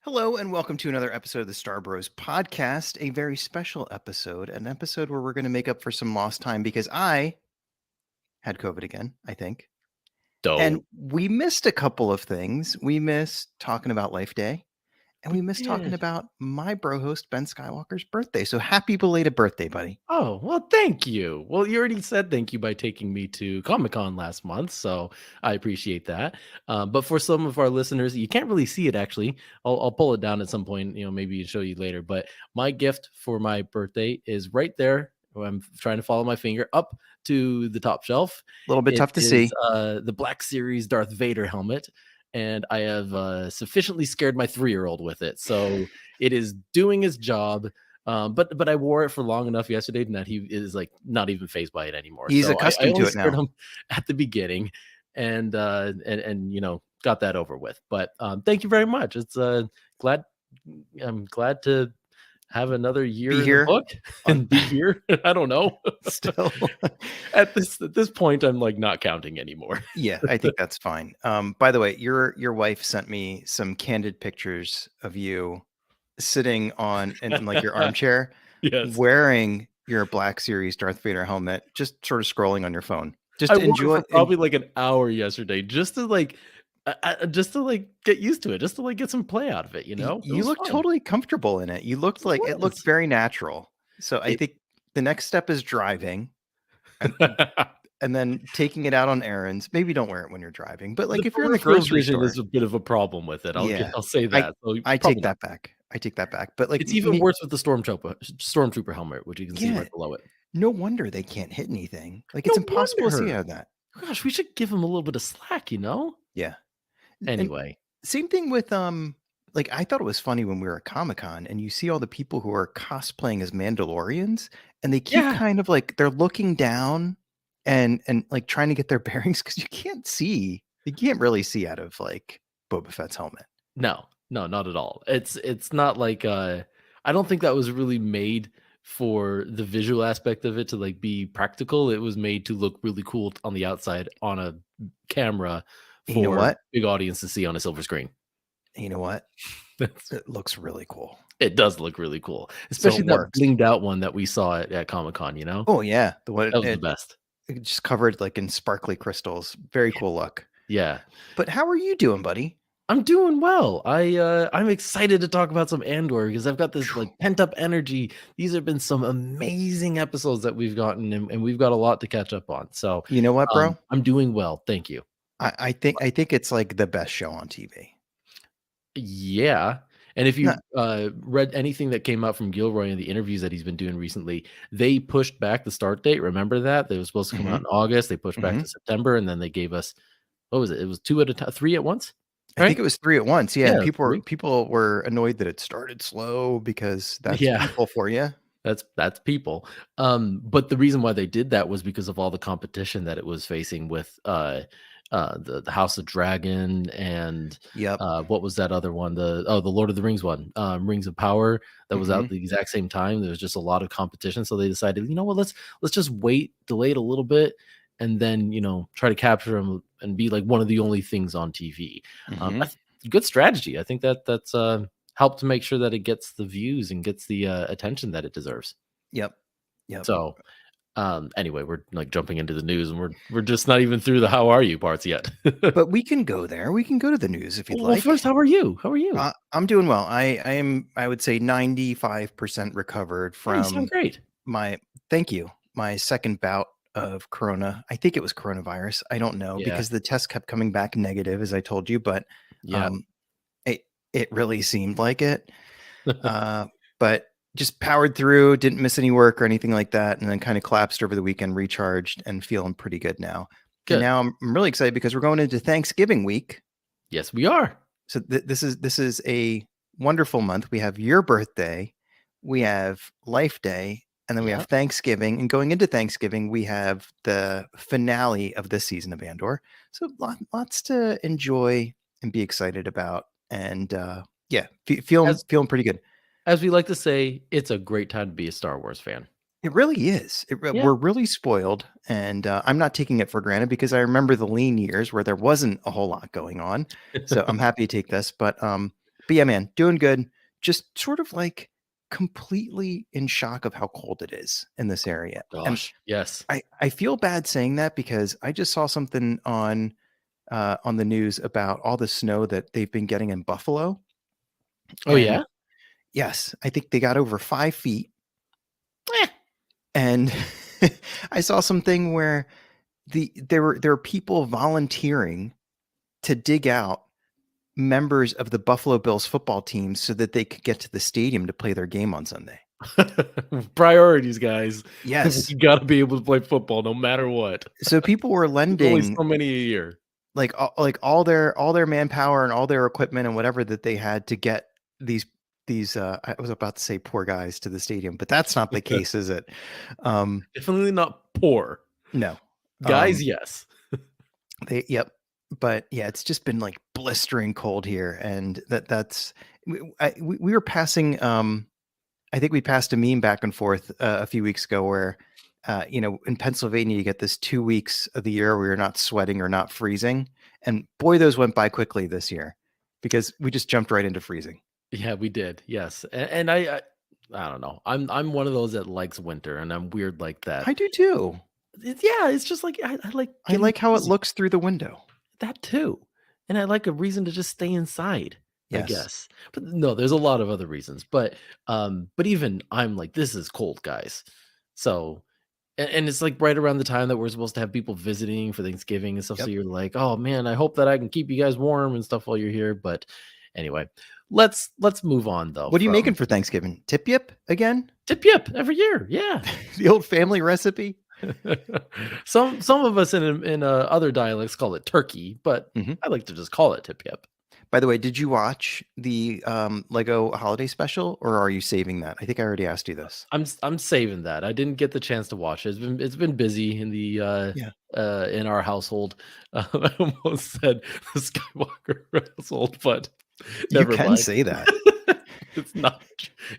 Hello and welcome to another episode of the Star Bros podcast, a very special episode, an episode where we're going to make up for some lost time because I had COVID again, I think. And Dope. we missed a couple of things. We missed talking about Life Day and we We missed talking did. about my bro host, Ben Skywalker's birthday. So happy belated birthday, buddy. Oh, well, thank you. Well, you already said thank you by taking me to Comic-Con last month, so I appreciate that. But for some of our listeners, you can't really see it actually. I'll pull it down at some point, maybe show you later. But my gift for my birthday is right there. I'm trying to follow my finger up to the top shelf. A little bit It tough to is see. the Black Series Darth Vader helmet. And I have sufficiently scared my 3-year-old with it. So it is doing its job. But I wore it for long enough yesterday that he is like not even phased by it anymore. He's So I accustomed to only it scared now. him at the beginning, and got that over with. But thank you very much. It's glad I'm glad to have another year Be in the here book and be here. I don't know. still. At this point, I'm like not counting anymore. Yeah, I think that's fine. By the way, your wife sent me some candid pictures of you sitting in like your armchair Yes. wearing your Black Series Darth Vader helmet, just sort of scrolling on your phone. Just I to wore it enjoy for probably like an hour yesterday just to like get used to it, just to like get some play out of it, It you was look fun. totally comfortable in it. You looked It like it looked was. very natural. So I It think the next step is driving and and then taking it out on errands. Maybe don't wear it when you're driving, but The like if you're in the peripheral grocery vision store, is a bit of a problem with it. yeah. I'll say I that. So I take probably not. that back. I take that back. But like It's even me, worse with the stormtrooper helmet, which you can see yeah, right below it. no wonder they can't hit anything. Like it's No impossible to see wonder. out of that. Gosh, we should give him a little bit of slack. Yeah. And Anyway. same thing with like I thought it was funny when we were at Comic-Con and you see all the people who are cosplaying as Mandalorians and they keep Yeah. kind of like they're looking down and like trying to get their bearings because you can't really see out of like Boba Fett's helmet. No, not at all. It's not like I don't think that was really made for the visual aspect of it to like be practical. It was made to look really cool on the outside on a camera And you know for what? big audience to see on a silver screen. You know what? That's It looks really cool. it does look really cool. So Especially it that works. blinged out one that we saw at Comic-Con. Oh yeah, the one That was the best. it just covered like in sparkly crystals. Very cool look. Yeah. But how are you doing, buddy? I'm doing well. I'm excited to talk about some Andor because I've got this like pent up energy. These have been some amazing episodes that we've gotten, and we've got a lot to catch up on. So, You know what, bro? I'm doing well. Thank you. I think it's like the best show on TV. Yeah. And if you Not, read anything that came out from Gilroy in the interviews that he's been doing recently, they pushed back the start date. Remember that? They was supposed to come out mhm, in August. They pushed back mhm. to September, and then they gave us what was it? It was two at a time, three at once, I think right? it was 3 at once, yeah, and Yeah, three. people were annoyed that it started slow because that's Yeah. people for you. That's people. But the reason why they did that was because of all the competition that it was facing with the House of Dragon and Yep. what was that other one? The Lord of the Rings one, Rings of Power that was out Mhm, the exact same time. There was just a lot of competition, so they decided, you know what, let's just wait, delay it a little bit, and then try to capture them and be like one of the only things on TV. mhm. Good strategy. I think that's help to make sure that it gets the views and gets the attention that it deserves. Yep. Yep. So, anyway, we're like jumping into the news, and we're just not even through the how are you parts yet. But we can go there. We can go to the news if you'd Well, like. first, how are you? How are you? I'm doing well. I am, I would say 95% recovered Yeah, you sound from great. my thank you, my second bout of corona. I think it was coronavirus. I don't know Yeah, because the test kept coming back negative, as I told you, but yeah. um, it really seemed like it. But just powered through, didn't miss any work or anything like that, and then kind of collapsed over the weekend, recharged, and feeling pretty good now. And Good. now I'm really excited because we're going into Thanksgiving week. Yes, we are. So this is a wonderful month. We have your birthday, we have Life Day, and then we have Yeah. Thanksgiving. And going into Thanksgiving, we have the finale of this season of Andor. So lots to enjoy and be excited about. And yeah, feeling As feeling pretty good. as we like to say, it's a great time to be a Star Wars fan. It really is. Yeah. We're really spoiled, and I'm not taking it for granted because I remember the lean years where there wasn't a whole lot going on. So I'm happy to take this. But But yeah, man, doing good. Just sort of like completely in shock of how cold it is in this area. And Gosh, yes. I feel bad saying that because I just saw something on the news about all the snow that they've been getting in Buffalo. Oh And yeah. yes, I think they got over 5 feet. Eh. And I saw something where there were people volunteering to dig out members of the Buffalo Bills football team so that they could get to the stadium to play their game on Sunday. Priorities, guys. Yes. We got to be able to play football no matter what. So people were There's only lending so many a year. like all their manpower and all their equipment and whatever that they had to get these I was about to say poor guys to the stadium, but that's not the case, is it? Definitely not poor. No. Guys, yes. They yep. But yeah, it's just been like blistering cold here, and that's we were passing. I think we passed a meme back and forth a few weeks ago where, in Pennsylvania you get this 2 weeks of the year where you're not sweating or not freezing, and boy, those went by quickly this year because we just jumped right into freezing. Yeah, we did. Yes. And I don't know. I'm one of those that likes winter and I'm weird like that. I do too. Yeah, it's just like I like I getting like how it cozy. looks through the window. That too. And I like a reason to just stay inside, I Yes. guess. But no, there's a lot of other reasons. But even I'm like, this is cold, guys. So and it's like right around the time that we're supposed to have people visiting for Thanksgiving and stuff. So Yep. you're like, oh man, I hope that I can keep you guys warm and stuff while you're here. But anyway, let's move on though What are you making from for Thanksgiving? Tip yip again? tip yip every year. Yeah. The old family recipe? Some of us in other dialects call it turkey, but Mhm. I like to just call it tip yip. By the way, did you watch the Lego holiday special, or are you saving that? I think I already asked you this. I'm saving that. I didn't get the chance to watch it. It's been busy in the Yeah. in our household. I almost said the Skywalker household, but You never can mind. say that. It's not.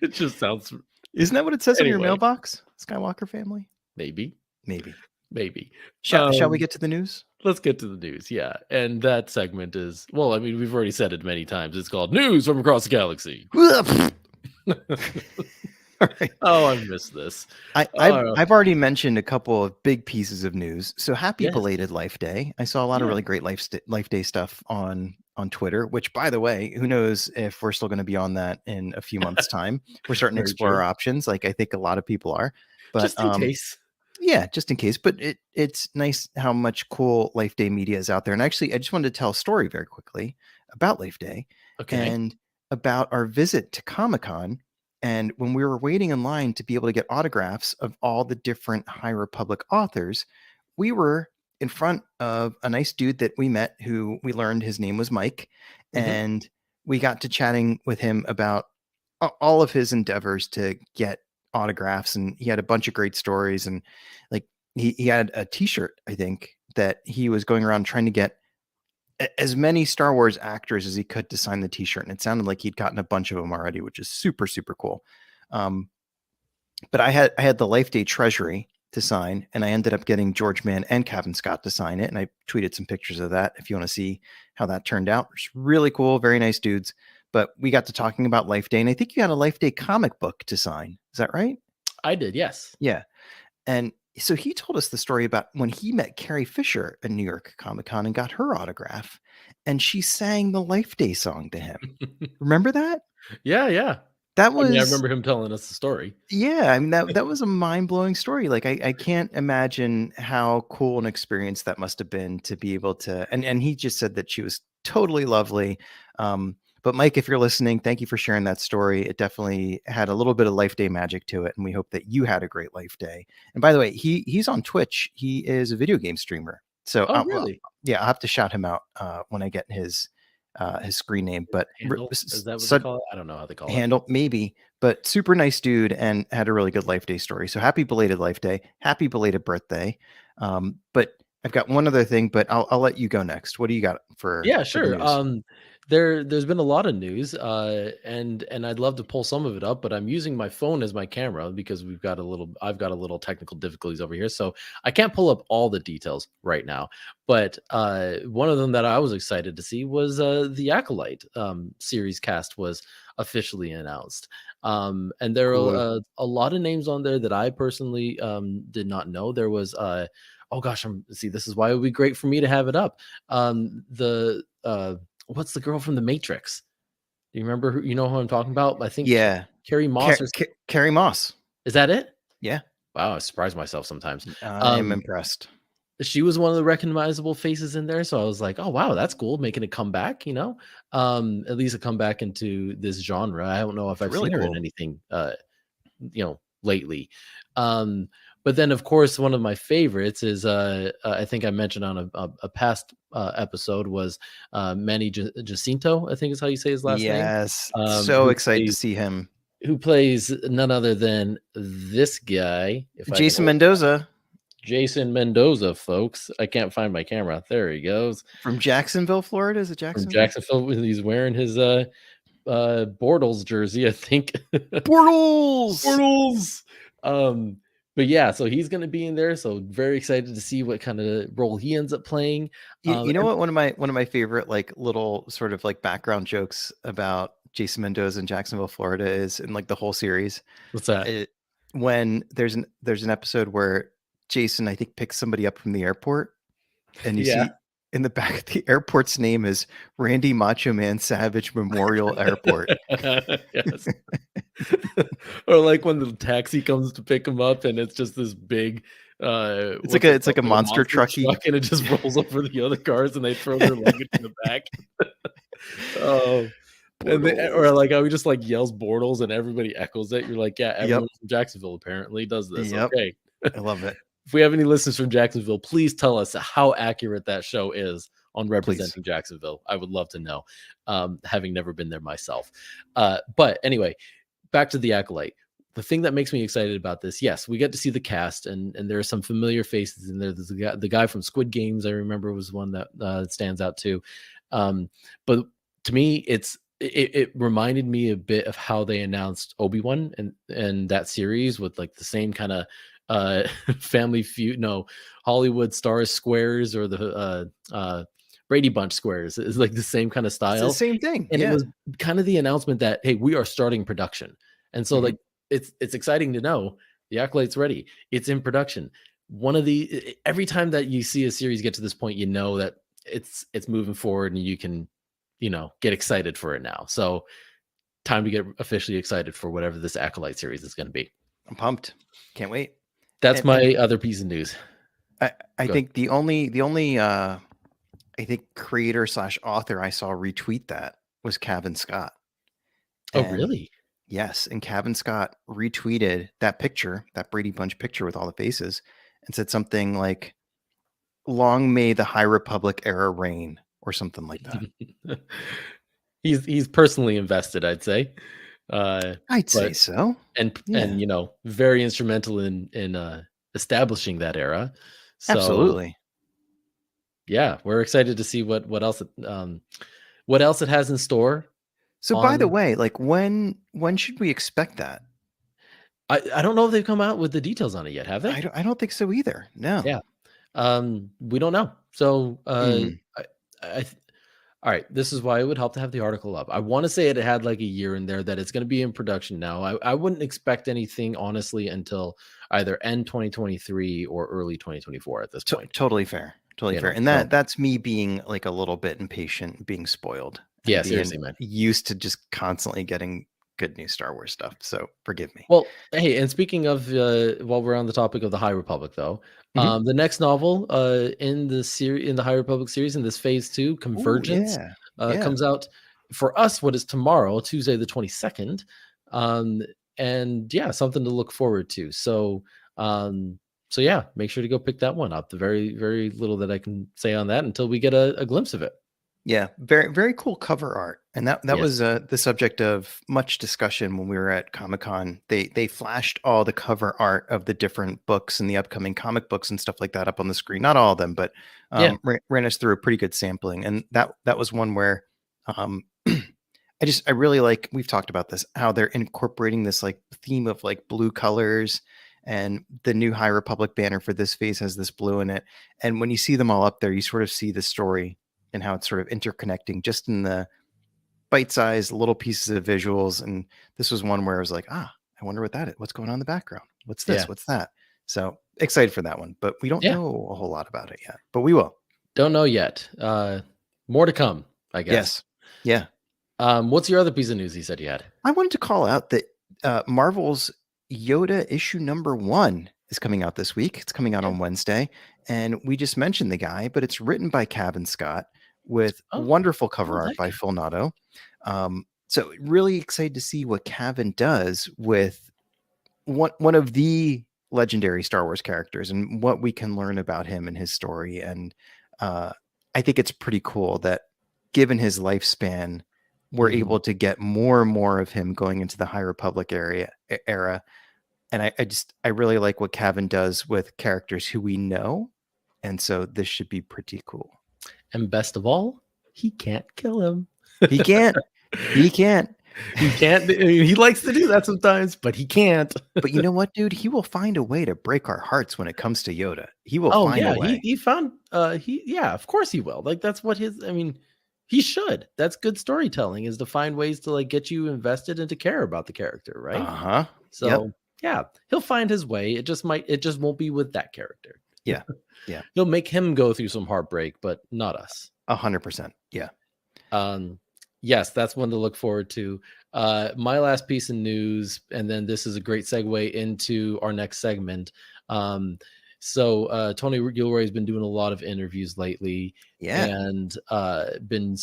It just sounds Isn't that what it says on your anyway. mailbox? Skywalker family? Maybe, Maybe. maybe. Shall we get to the news? Let's get to the news. Yeah, and that segment is well. I mean, we've already said it many times. It's called News from Across the Galaxy. All right. Oh, I missed this. I've already mentioned a couple of big pieces of news. So happy Yes. belated Life Day. I saw a lot of Yeah. really great Life Day stuff on Twitter, which by the way, who knows if we're still going to be on that in a few months' time. We're starting to Very explore true. our options, like I think a lot of people are. But Just in case. yeah, just in case. But it's nice how much cool Life Day media is out there. And actually, I just wanted to tell a story very quickly about Life Day Okay. and about our visit to Comic-Con. And when we were waiting in line to be able to get autographs of all the different High Republic authors, we were in front of a nice dude that we met who we learned his name was Mike. Mhm. And we got to chatting with him about all of his endeavors to get autographs. And he had a bunch of great stories. And like he had a t-shirt, I think, that he was going around trying to get as many Star Wars actors as he could to sign the t-shirt. And it sounded like he'd gotten a bunch of them already, which is super, super cool. But I had the Life Day Treasury to sign, and I ended up getting George Mann and Kevin Scott to sign it. And I tweeted some pictures of that if you want to see how that turned out. It's really cool, very nice dudes. But we got to talking about Life Day, and I think you had a Life Day comic book to sign. Is that right? I did, yes. Yeah. And so he told us the story about when he met Carrie Fisher at New York Comic Con and got her autograph, and she sang the Life Day song to him. Remember that? Yeah, yeah. That I mean, I was remember him telling us the story. Yeah, I mean that was a mind-blowing story. Like I can't imagine how cool an experience that must have been to be able to and he just said that she was totally lovely. But Mike, if you're listening, thank you for sharing that story. It definitely had a little bit of Life Day magic to it, and we hope that you had a great Life Day. And by the way, he's on Twitch. He is a video game streamer. So Oh, really? yeah, I'll have to shout him out when I get his screen name. But Handle? Is that what they call it? I don't know how they call it. handle maybe, but super nice dude and had a really good Life Day story. So happy belated Life Day, happy belated birthday. But I've got one other thing, but I'll let you go next. What do you got for Yeah, the sure. news? There's been a lot of news, and I'd love to pull some of it up, but I'm using my phone as my camera because I've got a little technical difficulties over here, so I can't pull up all the details right now. But one of them that I was excited to see was the Acolyte series cast was officially announced, and there are Cool. a lot of names on there that I personally did not know. There was oh gosh, see, this is why it would be great for me to have it up. The what's the girl from The Matrix? Do you remember who I'm talking about? I think Yeah. Carrie Moss or Carrie Moss. is that it? Yeah. Wow, I surprise myself sometimes. I am Um, impressed. she was one of the recognizable faces in there, so I was like, "Oh wow, that's cool, making a comeback." At least a comeback into this genre. I don't know if It's I've really seen her in cool. anything, lately. Um, but then, of course, one of my favorites is I think I mentioned on a past episode was Manny Jacinto. I think is how you say his last name. Yes. So excited to see him. Who plays none other than this guy. If I can Jason hold Mendoza Jason Mendoza, folks. I can't find my camera. There he goes from Jacksonville, Florida. Is it from Jacksonville? Jacksonville. He's wearing his Bortles jersey, I think. Bortles. Bortles. Um, but yeah, so he's going to be in there. So very excited to see what kind of role he ends up playing. You know And what? One of my favorite like little sort of like background jokes about Jason Mendoza in Jacksonville, Florida is in like the whole series. what's that? It, when there's an episode where Jason, I think, picks somebody up from the airport, and you Yeah. see in the back the airport's name is Randy Macho Man Savage Memorial Airport. Yes. Or like when the taxi comes to pick him up and it's just this big It's like a monster trucky. truck and it just rolls over the other cars and they throw their luggage in the back. Oh, or like I would just like yells Bortles and everybody echoes it. You're like, yeah, Yep. everyone from Jacksonville apparently does this. Yep. Okay. I love it. If we have any listeners from Jacksonville, please tell us how accurate that show is on representing Jacksonville. I would love to know, having never been there myself. But anyway, back to the Acolyte. The thing that makes me excited about this, yes, we get to see the cast, and there are some familiar faces in there. There's the guy from Squid Games, I remember, was one that stands out too. But to me, it reminded me a bit of how they announced Obi-Wan and that series with like the same kind of Family Feud, no, Hollywood Stars squares or the Brady Bunch squares. It's like the same kind of It's style. the same thing. And Yeah. it was kind of the announcement that, hey, we are starting production. And so like it's exciting to know the Acolyte's ready. It's in production. Every time that you see a series get to this point, you know that it's moving forward and you can, get excited for it now. So time to get officially excited for whatever this Acolyte series is going to be. I'm pumped. Can't wait. That's And my other piece of news. I Go think the only I think creator / author I saw retweet that was Kevin Scott. Oh, And really? yes, and Kevin Scott retweeted that picture, that Brady Bunch picture with all the faces, and said something like, "Long may the High Republic era reign," or something like that. He's personally invested, I'd say. I'd say so. And Yeah. very instrumental in establishing that era. So Absolutely. yeah, we're excited to see what else it has in store. So by the way, like when should we expect that? I don't know if they've come out with the details on it yet, have they? I don't think so either. No. Yeah. We don't know. So Mhm. I all right, this is why it would help to have the article up. I want to say it had like a year in there that it's going to be in production now. I wouldn't expect anything honestly until either end 2023 or early 2024 at this point. Totally fair. Totally fair. And that's me being like a little bit impatient, being spoiled. Yeah, Being seriously, man. used to just constantly getting good new Star Wars stuff. So forgive me. Well, hey, and speaking of while we're on the topic of the High Republic though, the next novel in the High Republic series in this phase 2, Convergence, Ooh, yeah. comes out for us what is tomorrow, Tuesday the 22nd. And yeah, something to look forward to. So yeah, make sure to go pick that one up. The very, very little that I can say on that until we get a glimpse of it. Yeah, very very cool cover art, and that Yes. was the subject of much discussion when we were at Comic-Con. They flashed all the cover art of the different books and the upcoming comic books and stuff like that up on the screen. Not all of them, but Yeah. ran us through a pretty good sampling. And that was one where Um, I really like, we've talked about this, how they're incorporating this like theme of like blue colors, and the new High Republic banner for this phase has this blue in it. And when you see them all up there, you sort of see the story and how it's sort of interconnecting just in the bite-sized little pieces of visuals. And this was one where I was like, I wonder what that is. What's going on in the background? What's this? Yeah. What's that? So excited for that one, but we don't Yeah. know a whole lot about it yet, but we will. Don't know yet. More to come, I guess. Yes. Yeah. What's your other piece of news you said you had? I wanted to call out that Marvel's Yoda issue #1 is coming out this week. It's coming out on Wednesday, and we just mentioned the guy, but it's written by Cavan Scott with wonderful cover art by Phil Noto. So really excited to see what Cavan does with one of the legendary Star Wars characters and what we can learn about him and his story. And I think it's pretty cool that, given his lifespan, we're able to get more and more of him going into the High Republic era. And I really like what Cavan does with characters who we know. And so this should be pretty cool. And best of all, he can't kill him. He can't. He can't. He can't. I mean, he likes to do that sometimes, but he can't. But you know what, dude? He will find a way to break our hearts when it comes to Yoda. He will find a way. He found of course he will. Like, that's what he should. That's good storytelling, is to find ways to like get you invested and to care about the character, right? Uh-huh. So yeah, he'll find his way. It just won't be with that character. Yeah. Yeah. He'll make him go through some heartbreak, but not us. 100%. Yeah. Yes, that's one to look forward to. My last piece of news, and then this is a great segue into our next segment. So Tony Gilroy has been doing a lot of interviews lately, and been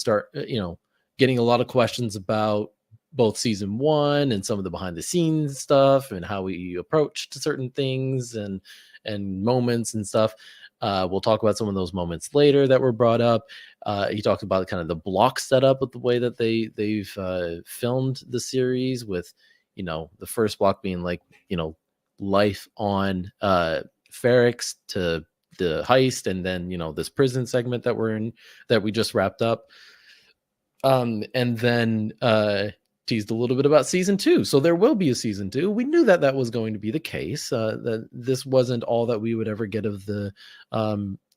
getting a lot of questions about both season 1 and some of the behind the scenes stuff and how we approached certain things and moments and stuff. We'll talk about some of those moments later that were brought up. He talked about kind of the block setup with the way that they've filmed the series, with the first block being like life on Ferrix to the heist, and then this prison segment that we're in, that we just wrapped up, and then teased a little bit about season 2. So there will be a season 2. We knew that was going to be the case, that this wasn't all that we would ever get of the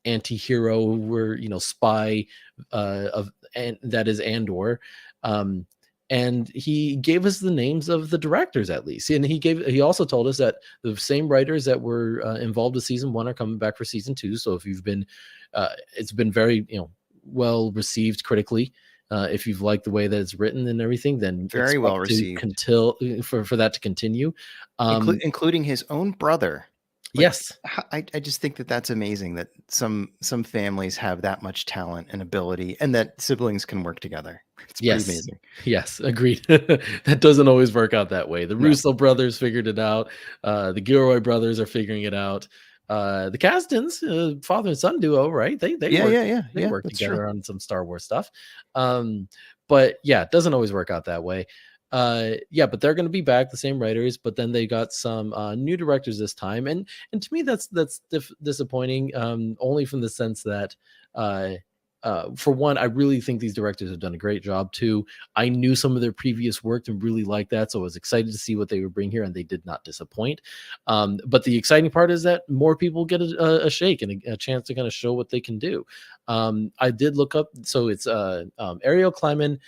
anti-hero or spy and that is Andor. And he gave us the names of the directors, at least, and he also told us that the same writers that were involved with season 1 are coming back for season 2. So if you've been it's been very well received critically. If you've liked the way that it's written and everything, then very well received until for that to continue, including his own brother. Like, yes, I just think that's amazing that some families have that much talent and ability, and that siblings can work together. It's pretty amazing. Yes, agreed. That doesn't always work out that way. The Russo brothers figured it out. The Gilroy brothers are figuring it out. The Castins, father and son duo, right? They work together on some Star Wars stuff. But yeah, it doesn't always work out that way. But they're going to be back, the same writers, but then they got some new directors this time, and to me that's disappointing, only from the sense that for one, I really think these directors have done a great job. Too, I knew some of their previous work and really liked that, so I was excited to see what they would bring here, and they did not disappoint. But the exciting part is that more people get a shake and a chance to kind of show what they can do. I did look up, so it's Ariel Kleiman,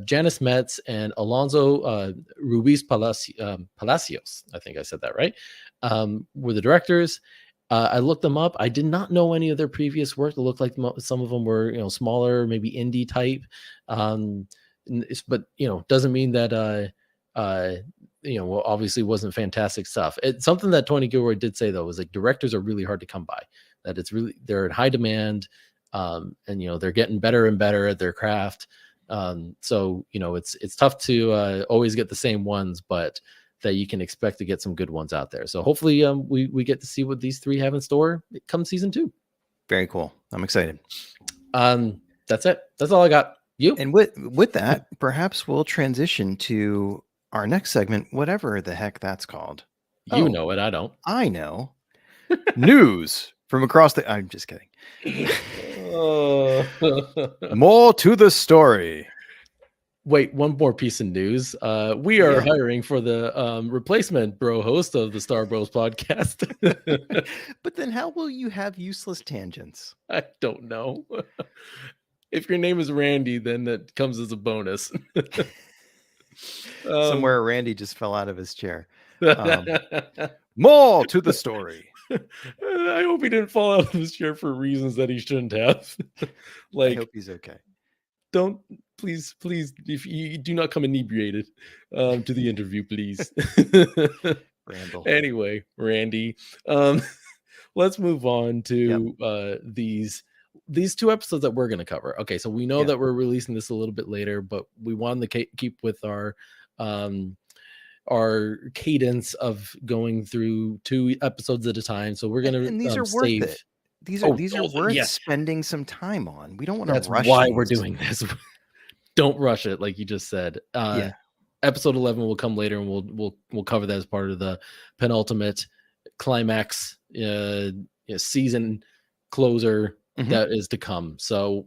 Janice Metz, and Alonso Ruiz Palacios. I think I said that right. Were the directors. I looked them up. I did not know any of their previous work. It looked like some of them were, smaller, maybe indie type. But doesn't mean that obviously wasn't fantastic stuff. It's something that Tony Gilroy did say, though, was like directors are really hard to come by. That they're in high demand, and they're getting better and better at their craft. So it's tough to always get the same ones, but that you can expect to get some good ones out there. So hopefully we get to see what these three have in store come season 2. Very cool. I'm excited. That's it. That's all I got. You? And with that, perhaps we'll transition to our next segment, whatever the heck that's called. You know it. I don't. I know. News from across the... I'm just kidding. Oh. More to the story. Wait, one more piece of news. We are Yeah. hiring for the replacement bro host of the Star Bros podcast. But then how will you have useless tangents? I don't know. If your name is Randy, then that comes as a bonus. Somewhere Randy just fell out of his chair. More to the story. I hope he didn't fall out of his chair for reasons that he shouldn't have. I Like, hope he's okay. don't please, if you do not come inebriated to the interview, please. Randall. Anyway, Randy, let's move on to these two episodes that we're going to cover. Okay, so we know that we're releasing this a little bit later, but we wanted to keep with our cadence of going through 2 episodes at a time. So we're going to And these are worth save. it. These are worth Yes, spending some time on. We don't want to that's rush why these. we're doing this. Don't rush it, like you just said. Yeah. Episode 11 will come later, and we'll cover that as part of the penultimate climax season closer that is to come. So,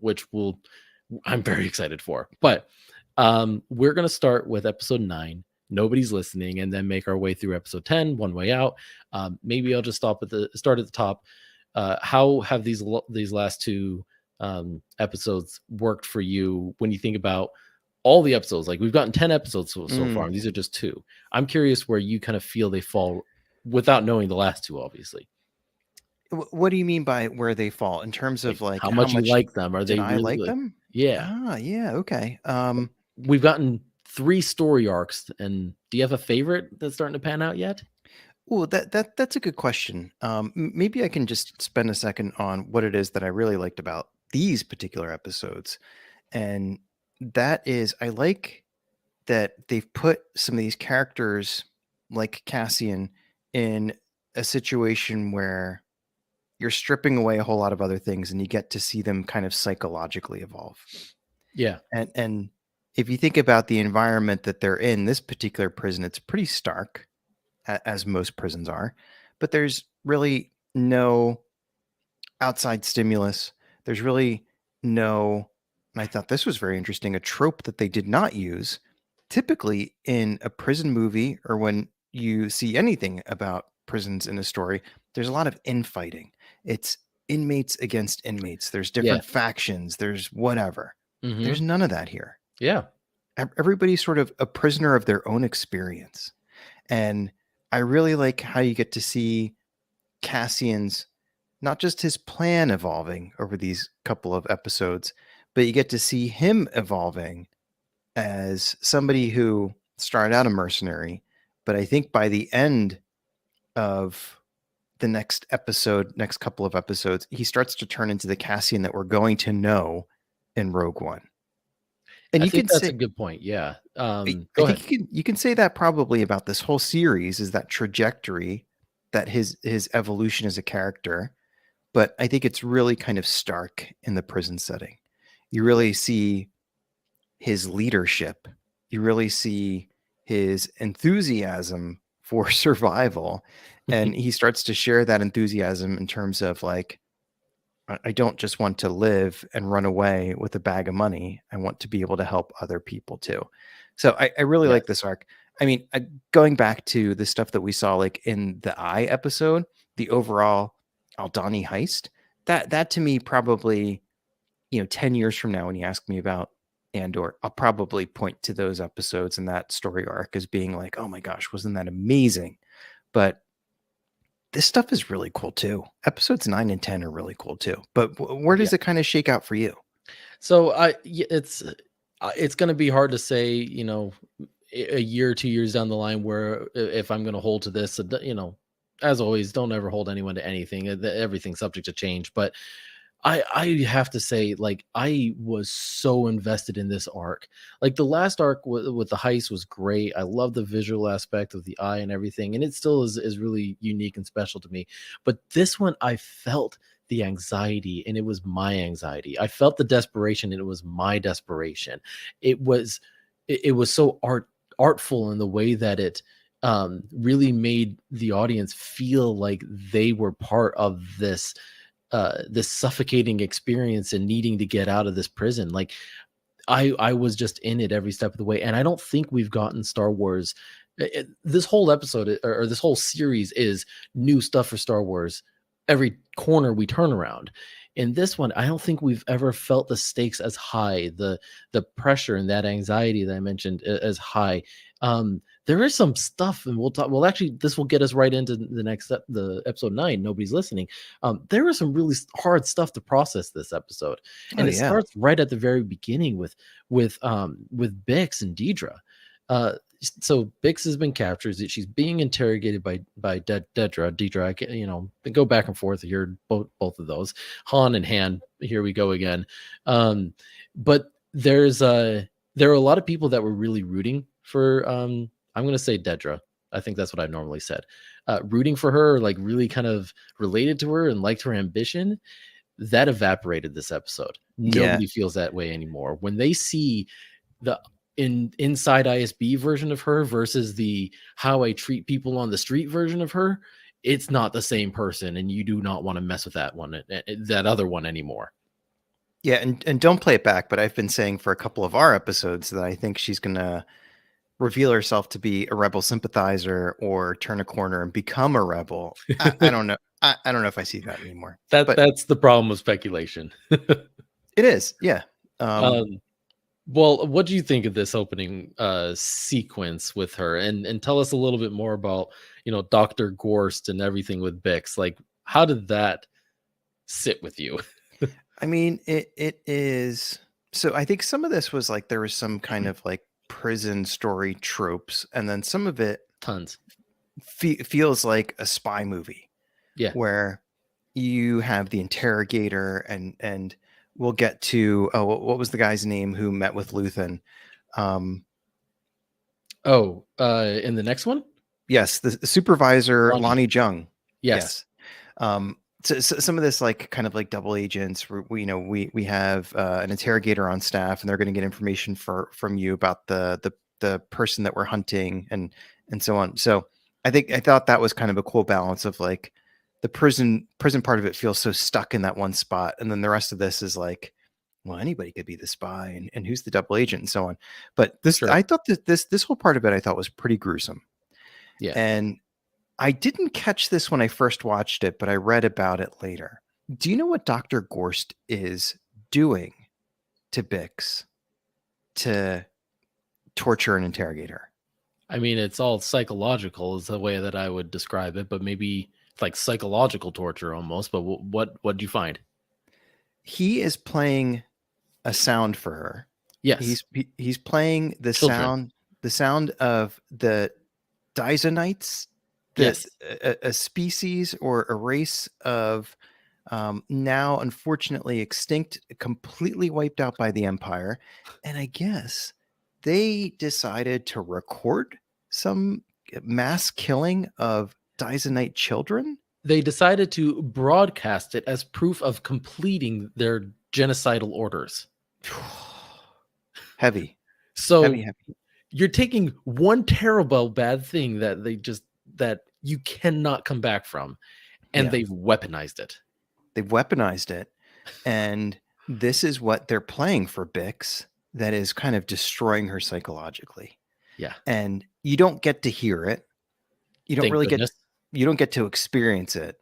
I'm very excited for. But we're gonna start with episode 9. Nobody's listening, and then make our way through episode 10, One Way Out. Maybe I'll just start at the top. How have these last 2 episodes worked for you when you think about all the episodes? Like, we've gotten 10 episodes so far, and these are just 2. I'm curious where you kind of feel they fall without knowing the last 2, obviously. What do you mean by where they fall in terms of like how much you like them? Are they I really like them? Yeah. Yeah. Okay. We've gotten 3 story arcs, and do you have a favorite that's starting to pan out yet? Well, that's a good question. Maybe I can just spend a second on what it is that I really liked about these particular episodes. And that is, I like that they've put some of these characters like Cassian in a situation where you're stripping away a whole lot of other things and you get to see them kind of psychologically evolve. Yeah. And if you think about the environment that they're in, this particular prison, it's pretty stark, as most prisons are, but there's really no outside stimulus. There's really no, and I thought this was very interesting, a trope that they did not use. Typically in a prison movie, or when you see anything about prisons in a story, there's a lot of infighting. It's inmates against inmates. There's different factions. There's whatever. There's none of that here. Yeah. Everybody's sort of a prisoner of their own experience. And I really like how you get to see Cassian's, not just his plan evolving over these couple of episodes, but you get to see him evolving as somebody who started out a mercenary. But I think by the end of the next couple of episodes, he starts to turn into the Cassian that we're going to know in Rogue One. And I think that's a good point. Yeah. I think you can say that probably about this whole series, is that trajectory, that his evolution as a character. But I think it's really kind of stark in the prison setting. You really see his leadership. You really see his enthusiasm for survival. And he starts to share that enthusiasm in terms of like, I don't just want to live and run away with a bag of money. I want to be able to help other people too. So I really like this arc. I mean, going back to the stuff that we saw like in the Eye episode, the overall Aldani heist, that to me probably, 10 years from now, when you ask me about Andor, I'll probably point to those episodes and that story arc as being like, oh my gosh, wasn't that amazing? But this stuff is really cool too. Episodes 9 and 10 are really cool too. But where does it kind of shake out for you? So it's going to be hard to say, a year or 2 years down the line, where if I'm going to hold to this, as always, don't ever hold anyone to anything. Everything's subject to change. But I have to say, like, I was so invested in this arc. Like, the last arc with the heist was great. I love the visual aspect of the eye and everything, and it still is really unique and special to me. But this one, I felt the anxiety, and it was my anxiety. I felt the desperation, and it was my desperation. It was so artful in the way that it really made the audience feel like they were part of this this suffocating experience and needing to get out of this prison. Like I was just in it every step of the way, and I don't think we've gotten Star Wars. This whole episode or this whole series is new stuff for Star Wars. Every corner we turn around. In this one, I don't think we've ever felt the stakes as high, the pressure and that anxiety that I mentioned as high. There is some stuff, and we'll talk. Well, actually, this will get us right into the next the episode 9. Nobody's listening. There is some really hard stuff to process this episode, and Oh it yeah. starts right at the very beginning with Bix and Deidre. So Bix has been captured. She's being interrogated by Deidre. I can, they go back and forth here, both of those. Han and Han. Here we go again. But there are a lot of people that were really rooting for. I'm going to say Deidre. I think that's what I normally said. Rooting for her, like really kind of related to her and liked her ambition. That evaporated this episode. Yeah. Nobody feels that way anymore. When they see the inside ISB version of her versus the how I treat people on the street version of her, it's not the same person, and you do not want to mess with that one, that other one anymore. Yeah, and don't play it back, but I've been saying for a couple of our episodes that I think she's gonna reveal herself to be a rebel sympathizer or turn a corner and become a rebel. I don't know. I don't know if I see that anymore. But That's the problem with speculation. it is, yeah. Well, what do you think of this opening sequence with her, and tell us a little bit more about Dr. Gorst and everything with Bix? Like, how did that sit with you? I mean, it is. So I think some of this was like there was some kind of like prison story tropes, and then some of it Tons. feels like a spy movie. Yeah. Where you have the interrogator and we'll get to what was the guy's name who met with Luthen? In the next one? Yes, the supervisor Lonnie. Lonnie Jung. Yes. So some of this like kind of like double agents. We have an interrogator on staff, and they're going to get information from you about the person that we're hunting and so on. So I thought that was kind of a cool balance of like the prison part of it feels so stuck in that one spot, and then the rest of this is like, well, anybody could be the spy, and who's the double agent and so on. But this, Sure. I thought that this whole part of it I thought was pretty gruesome. Yeah. And I didn't catch this when I first watched it, but I read about it later. Do you know what Dr. Gorst is doing to Bix to torture and interrogate her? I mean, it's all psychological is the way that I would describe it, but maybe it's like psychological torture almost. But what do you find? He is playing a sound for her. Yes. He's playing the sound of the Dizonites, Yes. a species or a race of now unfortunately extinct, completely wiped out by the Empire. And I guess they decided to record some mass killing of Dizonite children. They decided to broadcast it as proof of completing their genocidal orders. Heavy. So Heavy. you're taking one terrible bad thing that you cannot come back from, and they've weaponized it. They've weaponized it. And this is what they're playing for Bix that is kind of destroying her psychologically. Yeah. And you don't get to hear it. You don't you don't get to experience it.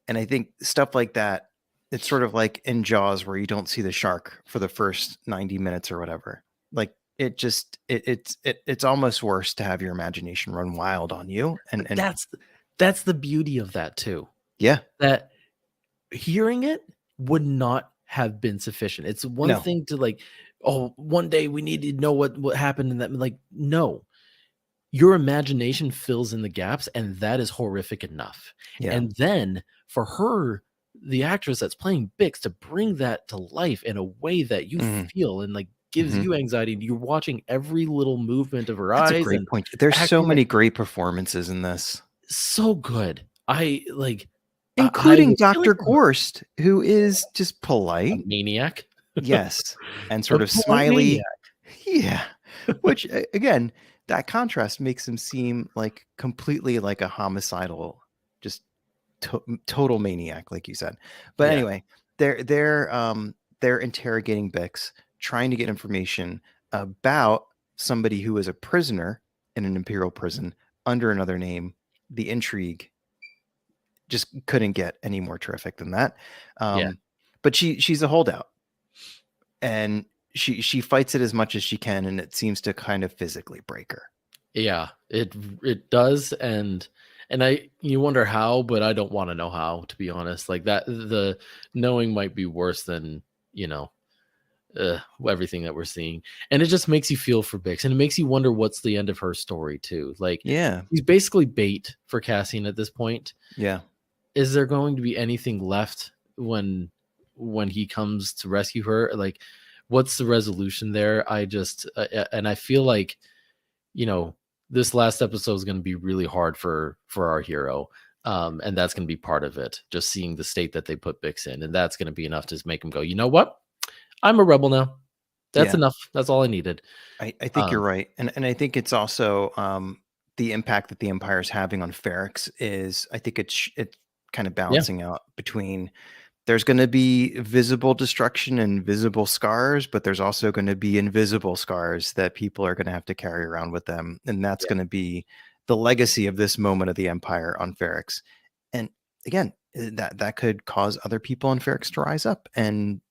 And I think stuff like that, it's sort of like in Jaws where you don't see the shark for the first 90 minutes or whatever. Like it's almost worse to have your imagination run wild on you. And that's the beauty of that too. Yeah. That hearing it would not have been sufficient. It's one thing to like, oh, one day we need to know what happened in that. Like, no, your imagination fills in the gaps, and that is horrific enough. Yeah. And then for her, the actress that's playing Bix, to bring that to life in a way that you feel and like gives you anxiety. You're watching every little movement of her eyes. That's a great point. There's so many great performances in this. So good. Including Dr. Gorst, who is just polite. A maniac. Yes. And sort of smiley. Yeah. Which, again, that contrast makes him seem like completely like a homicidal, just total maniac, like you said. But Yeah. anyway, they're interrogating Bix, trying to get information about somebody who is a prisoner in an imperial prison under another name. The intrigue just couldn't get any more terrific than that. Yeah. But she's a holdout, and she fights it as much as she can, and it seems to kind of physically break her. Yeah, it does, and you wonder how, but I don't want to know how, to be honest. Like that, the knowing might be worse than you know everything that we're seeing, and it just makes you feel for Bix, and it makes you wonder what's the end of her story too. Like Yeah, he's basically bait for Cassian at this point. yeah, Is there going to be anything left when he comes to rescue her? Like, what's the resolution there? I just and I feel like you know, this last episode is going to be really hard for our hero. And that's going to be part of it. Just seeing the state that they put Bix in, and that's going to be enough to make him go, you know what? I'm a rebel now. That's yeah. enough. That's all I needed. I think you're Um, right, and I think it's also the impact that the Empire is having on Ferrix is, I think it's kind of yeah, balancing out between, there's going to be visible destruction and visible scars, but there's also going to be invisible scars that people are going to have to carry around with them, and that's yeah, going to be the legacy of this moment of the Empire on Ferrix. And again, that could cause other people in Ferrix to rise up and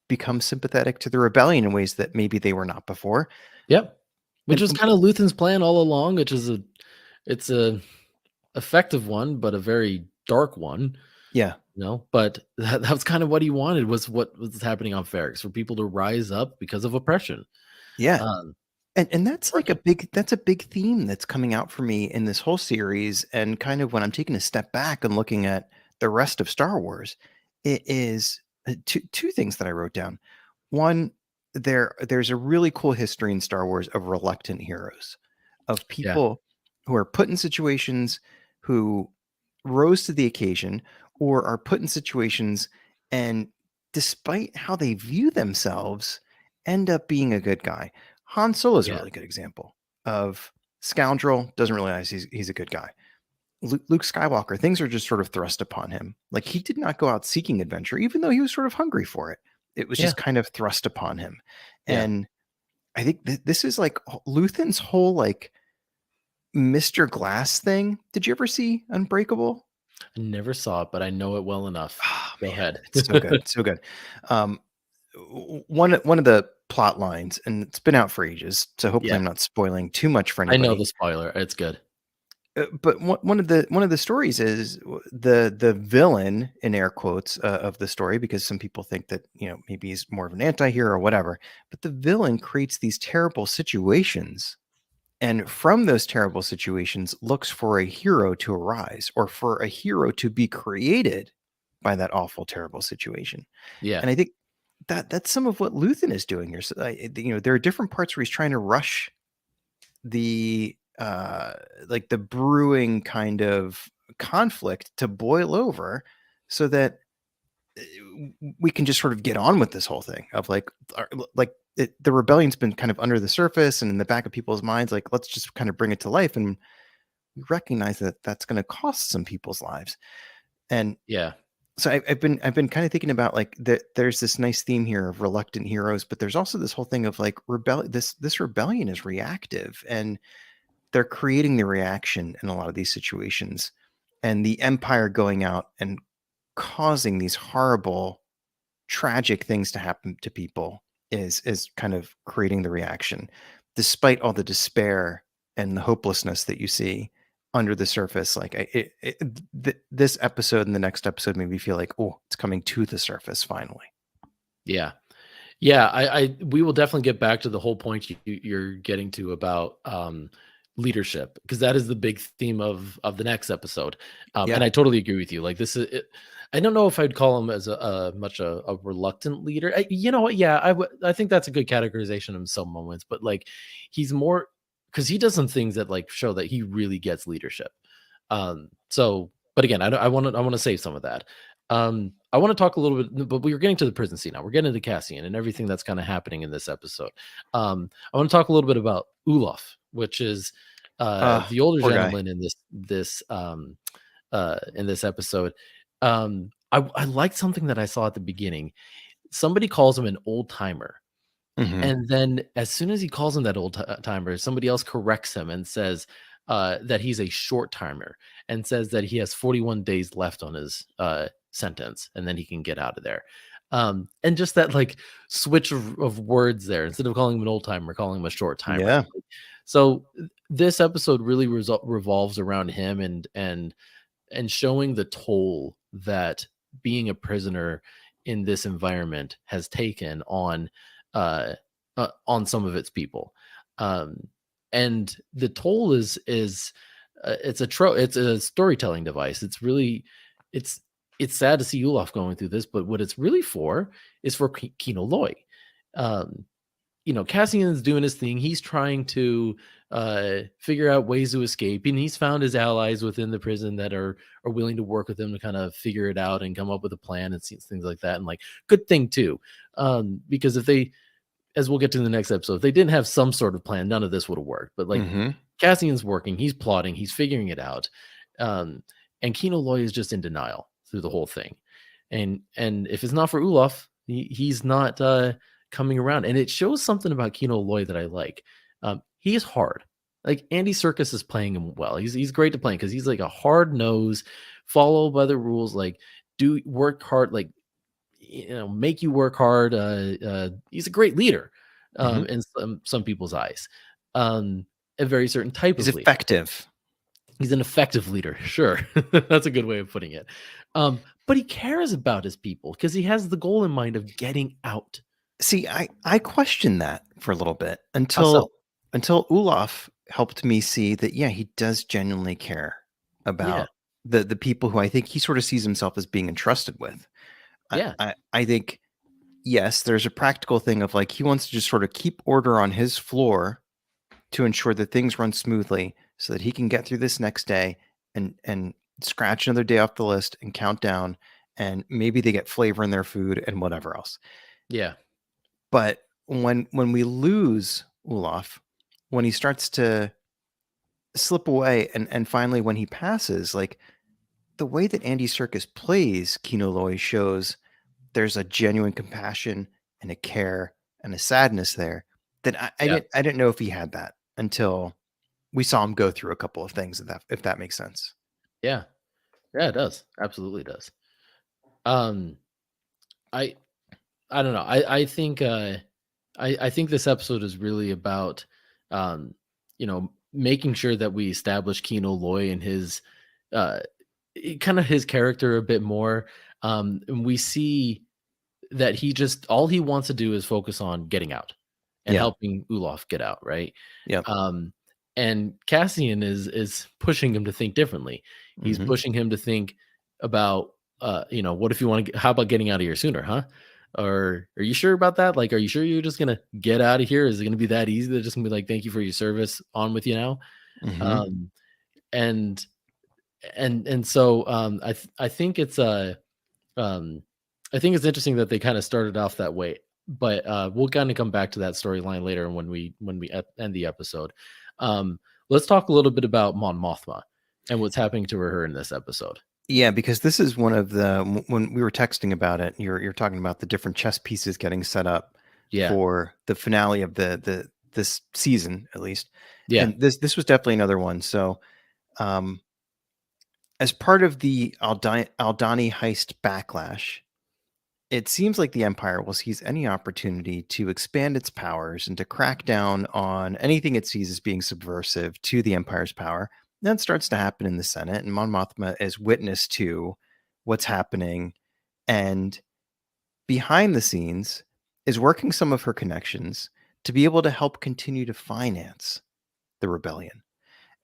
become sympathetic to the rebellion in ways that maybe they were not before. yep. Which And was kind of Luthen's plan all along, which is it's a effective one, but a very dark one. yeah, But that was kind of what he wanted was what was happening on Ferrix for people to rise up because of oppression. yeah. Um, And that's like working. a big theme that's coming out for me in this whole series, and kind of when I'm taking a step back and looking at the rest of Star Wars, it is two things that I wrote down. One, there's a really cool history in Star Wars of reluctant heroes, of Yeah, people who are put in situations, who rose to the occasion, or are put in situations and, despite how they view themselves, end up being a good guy. Han Solo is a yeah, really good example of scoundrel, doesn't realize he's a good guy. Luke Skywalker, things are just sort of thrust upon him. Like, he did not go out seeking adventure, even though he was sort of hungry for it. It was yeah, just kind of thrust upon him. yeah. And I think this is like Luthen's whole like Mr. Glass thing. Did you ever see Unbreakable? I never saw it, but I know it well enough. Oh Go man, ahead. it's so good, so good. Um, one of the plot lines, and it's been out for ages, so hopefully Yeah, I'm not spoiling too much for I know anybody. the spoiler. It's good. But one of the stories is the villain, in air quotes, of the story, because some people think that, maybe he's more of an anti-hero or whatever. But the villain creates these terrible situations, and from those terrible situations looks for a hero to arise, or for a hero to be created by that awful, terrible situation. Yeah, And I think that's some of what Luthen is doing here. So, there are different parts where he's trying to rush the like the brewing kind of conflict to boil over, so that we can just sort of get on with this whole thing of like, the rebellion's been kind of under the surface and in the back of people's minds, like, let's just kind of bring it to life, and we recognize that that's going to cost some people's lives. And yeah, so I've been kind of thinking about, like, that there's this nice theme here of reluctant heroes, but there's also this whole thing of like this rebellion is reactive, and they're creating the reaction in a lot of these situations, and the Empire going out and causing these horrible, tragic things to happen to people is kind of creating the reaction, despite all the despair and the hopelessness that you see under the surface. Like, this episode and the next episode made me feel like, oh, it's coming to the surface finally. yeah. Yeah, I we will definitely get back to the whole point you're getting to about leadership, because that is the big theme of the next episode. And Yeah. I totally agree with you. Like this is it, I don't know if I'd call him as a much a reluctant leader. You know what? Yeah, I think that's a good categorization in some moments, but like he's more because he does some things that like show that he really gets leadership. So, but again, I want to save some of that. I want to talk a little bit, but we were getting to the prison scene now. We're getting to Cassian and everything that's kind of happening in this episode. I want to talk a little bit about Olaf, which is the older Poor guy. gentleman in this in this episode. I liked something that I saw at the beginning. Somebody calls him an old timer. Hmm. And then as soon as he calls him that old timer, somebody else corrects him and says that he's a short timer, and says that he has 41 days left on his sentence and then he can get out of there. And just that like switch of words there, instead of calling him an old timer, calling him a short timer. Yeah. So this episode really revolves around him, and showing the toll that being a prisoner in this environment has taken uh, on some of its people. Um, and the toll is it's a storytelling device. It's really it's it's sad to see Olaf going through this, but what it's really for is for Kino Loy. Um, Cassian's doing his thing. He's trying to figure out ways to escape, and he's found his allies within the prison that are willing to work with him to kind of figure it out and come up with a plan and things like that. And like, good thing too, because if they, as we'll get to in the next episode, if they didn't have some sort of plan, none of this would have worked. But like, Hmm. Cassian's working, he's plotting, he's figuring it out, um, and Kino Loy is just in denial through the whole thing. And if it's not for Olaf, he's not coming around. And it shows something about Kino Loy that I like. He is hard. Like Andy Serkis is playing him well. He's great to play because he's like a hard nose, follow by the rules, like do work hard, like make you work hard. He's a great leader, Hmm. in some people's eyes. A very certain type He's of leader. effective. He's an effective leader, sure. That's a good way of putting it. But he cares about his people because he has the goal in mind of getting out. See, I questioned that for a little bit How so? until Olaf helped me see that, yeah, he does genuinely care Yeah, about the people who I think he sort of sees himself as being entrusted with. yeah, I think, yes, there's a practical thing of like he wants to just sort of keep order on his floor to ensure that things run smoothly so that he can get through this next day and scratch another day off the list and count down, and maybe they get flavor in their food and whatever else. yeah, But when we lose Olaf, when he starts to slip away and finally when he passes, like the way that Andy Serkis plays Kino Loy shows there's a genuine compassion and a care and a sadness there that yeah, I didn't know if he had that until we saw him go through a couple of things, if that makes sense. yeah, yeah. It does. Absolutely does. Um, I I don't know. I think this episode is really about making sure that we establish Kino Loy and his uh kind of his character a bit more. And we see that he just all he wants to do is focus on getting out and Yeah. helping Olaf get out, right? Yep. Um, and Cassian is pushing him to think differently. He's Hmm. pushing him to think about, what if you want to? How about getting out of here sooner, huh? Or are you sure about that? Like, are you sure you're just gonna get out of here? Is it gonna be that easy? They're just gonna be like, "Thank you for your service. On with you now." Hmm. Um, and so I think it's um, I think it's interesting that they kind of started off that way, but we'll kind of come back to that storyline later when we end the episode. Um, let's talk a little bit about Mon Mothma and what's happening to her in this episode. Yeah, because this is one of the when we were texting about it, you're talking about the different chess pieces getting set up Yeah, for the finale of the this season at least, yeah, and this was definitely another one. So, um, as part of the Aldani heist backlash, it seems like the Empire will seize any opportunity to expand its powers and to crack down on anything it sees as being subversive to the Empire's power. That starts to happen in the Senate, and Mon Mothma is witness to what's happening. And behind the scenes is working some of her connections to be able to help continue to finance the rebellion.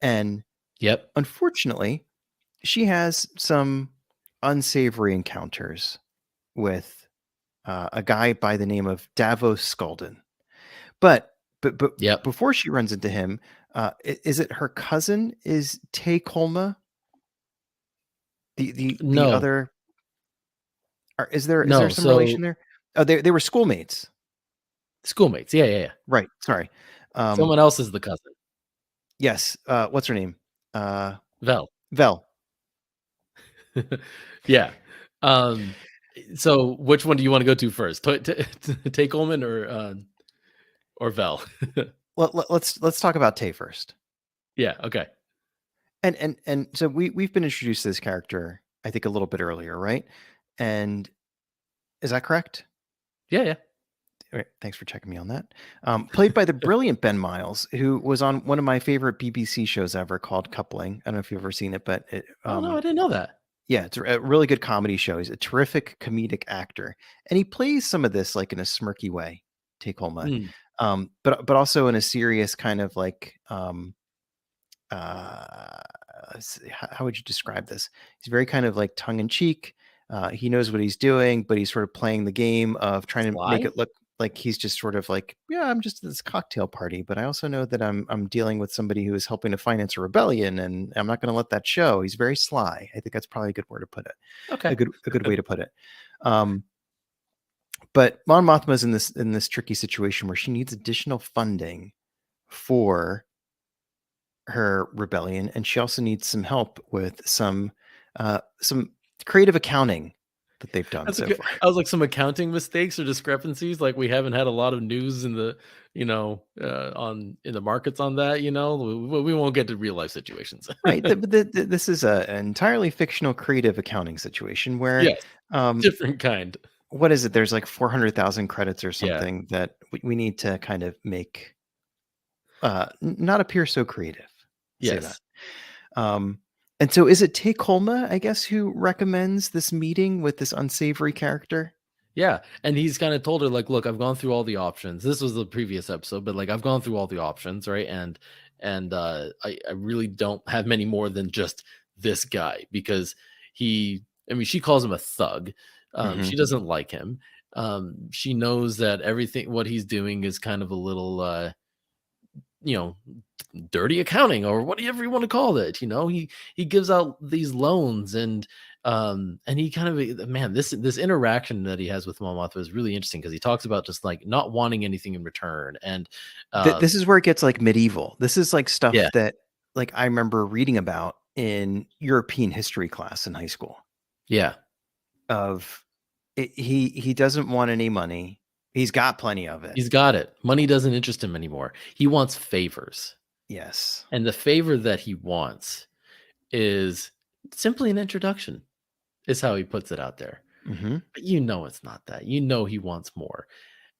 And yep, unfortunately, she has some unsavory encounters with a guy by the name of Davos Skulden. But yep. before she runs into him, is it her cousin? Is Tay Kolma the No, other? Or is there no. some relation So there? Oh, they were schoolmates, schoolmates. Yeah, yeah, yeah. right? Sorry. Um, Someone else is the cousin. yes. What's her name? Uh, Vel. Vel. Yeah. Um, so which one do you wanna go to first? Take Coleman or Vel? Let's talk about Tay first. Yeah, okay. And so we've been introduced to this character, I think, a little bit earlier, right? And is that correct? Yeah, yeah. All right, thanks for checking me on that. Played by the brilliant Ben Miles, who was on one of my favorite BBC shows ever called Coupling. I don't know if you've ever seen it, but Oh, no, I didn't know that. yeah, it's a really good comedy show. He's a terrific comedic actor, and he plays some of this like in a smirky way, Take Homa, Mm, but also in a serious kind of like uh, how would you describe this? He's very kind of like tongue in cheek. He knows what he's doing, but he's sort of playing the game of trying to make sly? it look like he's just sort of like, yeah, I'm just at this cocktail party, but I also know that I'm dealing with somebody who is helping to finance a rebellion, and I'm not going to let that show. He's very sly. I think that's probably a good word to put it. Okay. A good way to put it. Um, but Mon Mothma's in this tricky situation where she needs additional funding for her rebellion, and she also needs some help with some creative accounting that they've done That's a so good far. I was like, some accounting mistakes or discrepancies, like, we haven't had a lot of news in the on in the markets on that, we won't get to real life situations. Right. This is an entirely fictional creative accounting situation where, Yes, um, different kind. what is it? There's like 400,000 credits or Yeah. something that we need to kind of make not appear so creative. Say that. Yes. Um, and so is it Take Holma, I guess, who recommends this meeting with this unsavory character? Yeah, and he's kinda told her, like, "Look, I've gone through all the options." This was the previous episode, but, like, "I've gone through all the options, right? I really don't have many more than just this guy," because I mean, she calls him a thug. Hmm. She doesn't like him. She knows that everything what he's doing is kind of a little, you know, dirty accounting or whatever you want to call it. He gives out these loans and he kind of man, this interaction that he has with Momoth is really interesting because he talks about just like not wanting anything in return. And This is where it gets like medieval. This is like stuff yeah, that like I remember reading about in European history class in high school. yeah, Of he doesn't want any money. He's got plenty of it. he's got it. Money doesn't interest him anymore. He wants favors. Yes. And the favor that he wants is simply an introduction, is how he puts it out there. Hmm. But it's not that. He wants more.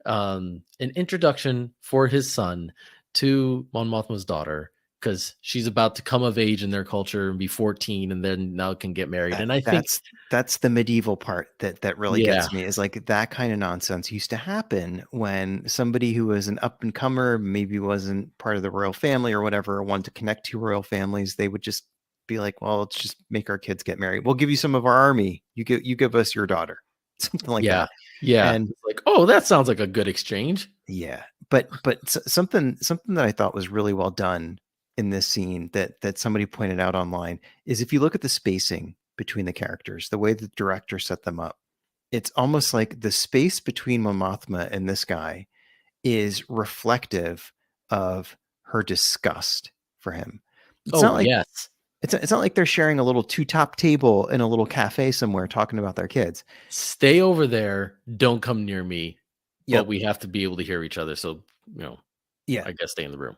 An introduction for his son to Mon Mothma's daughter because she's about to come of age in their culture and be 14 and then now can get married. That And I think, that's the medieval part that really yeah, gets me is like that kind of nonsense used to happen when somebody who was an up and comer, maybe wasn't part of the royal family or whatever, or wanted to connect to royal families, they would just be like, well, let's just make our kids get married. We'll give you some of our army. You give us your daughter. Something like yeah, that. yeah. And It's like, oh, that sounds like a good exchange. yeah, but something that I thought was really well done in this scene that somebody pointed out online is if you look at the spacing between the characters, the way the director set them up, it's almost like the space between Momothma and this guy is reflective of her disgust for him. It's Oh, not like yes. it's not like they're sharing a little two-top table in a little cafe somewhere talking about their kids. Stay over there. Don't come near me. But Yep. we have to be able to hear each other. So, Yeah. I guess stay in the room.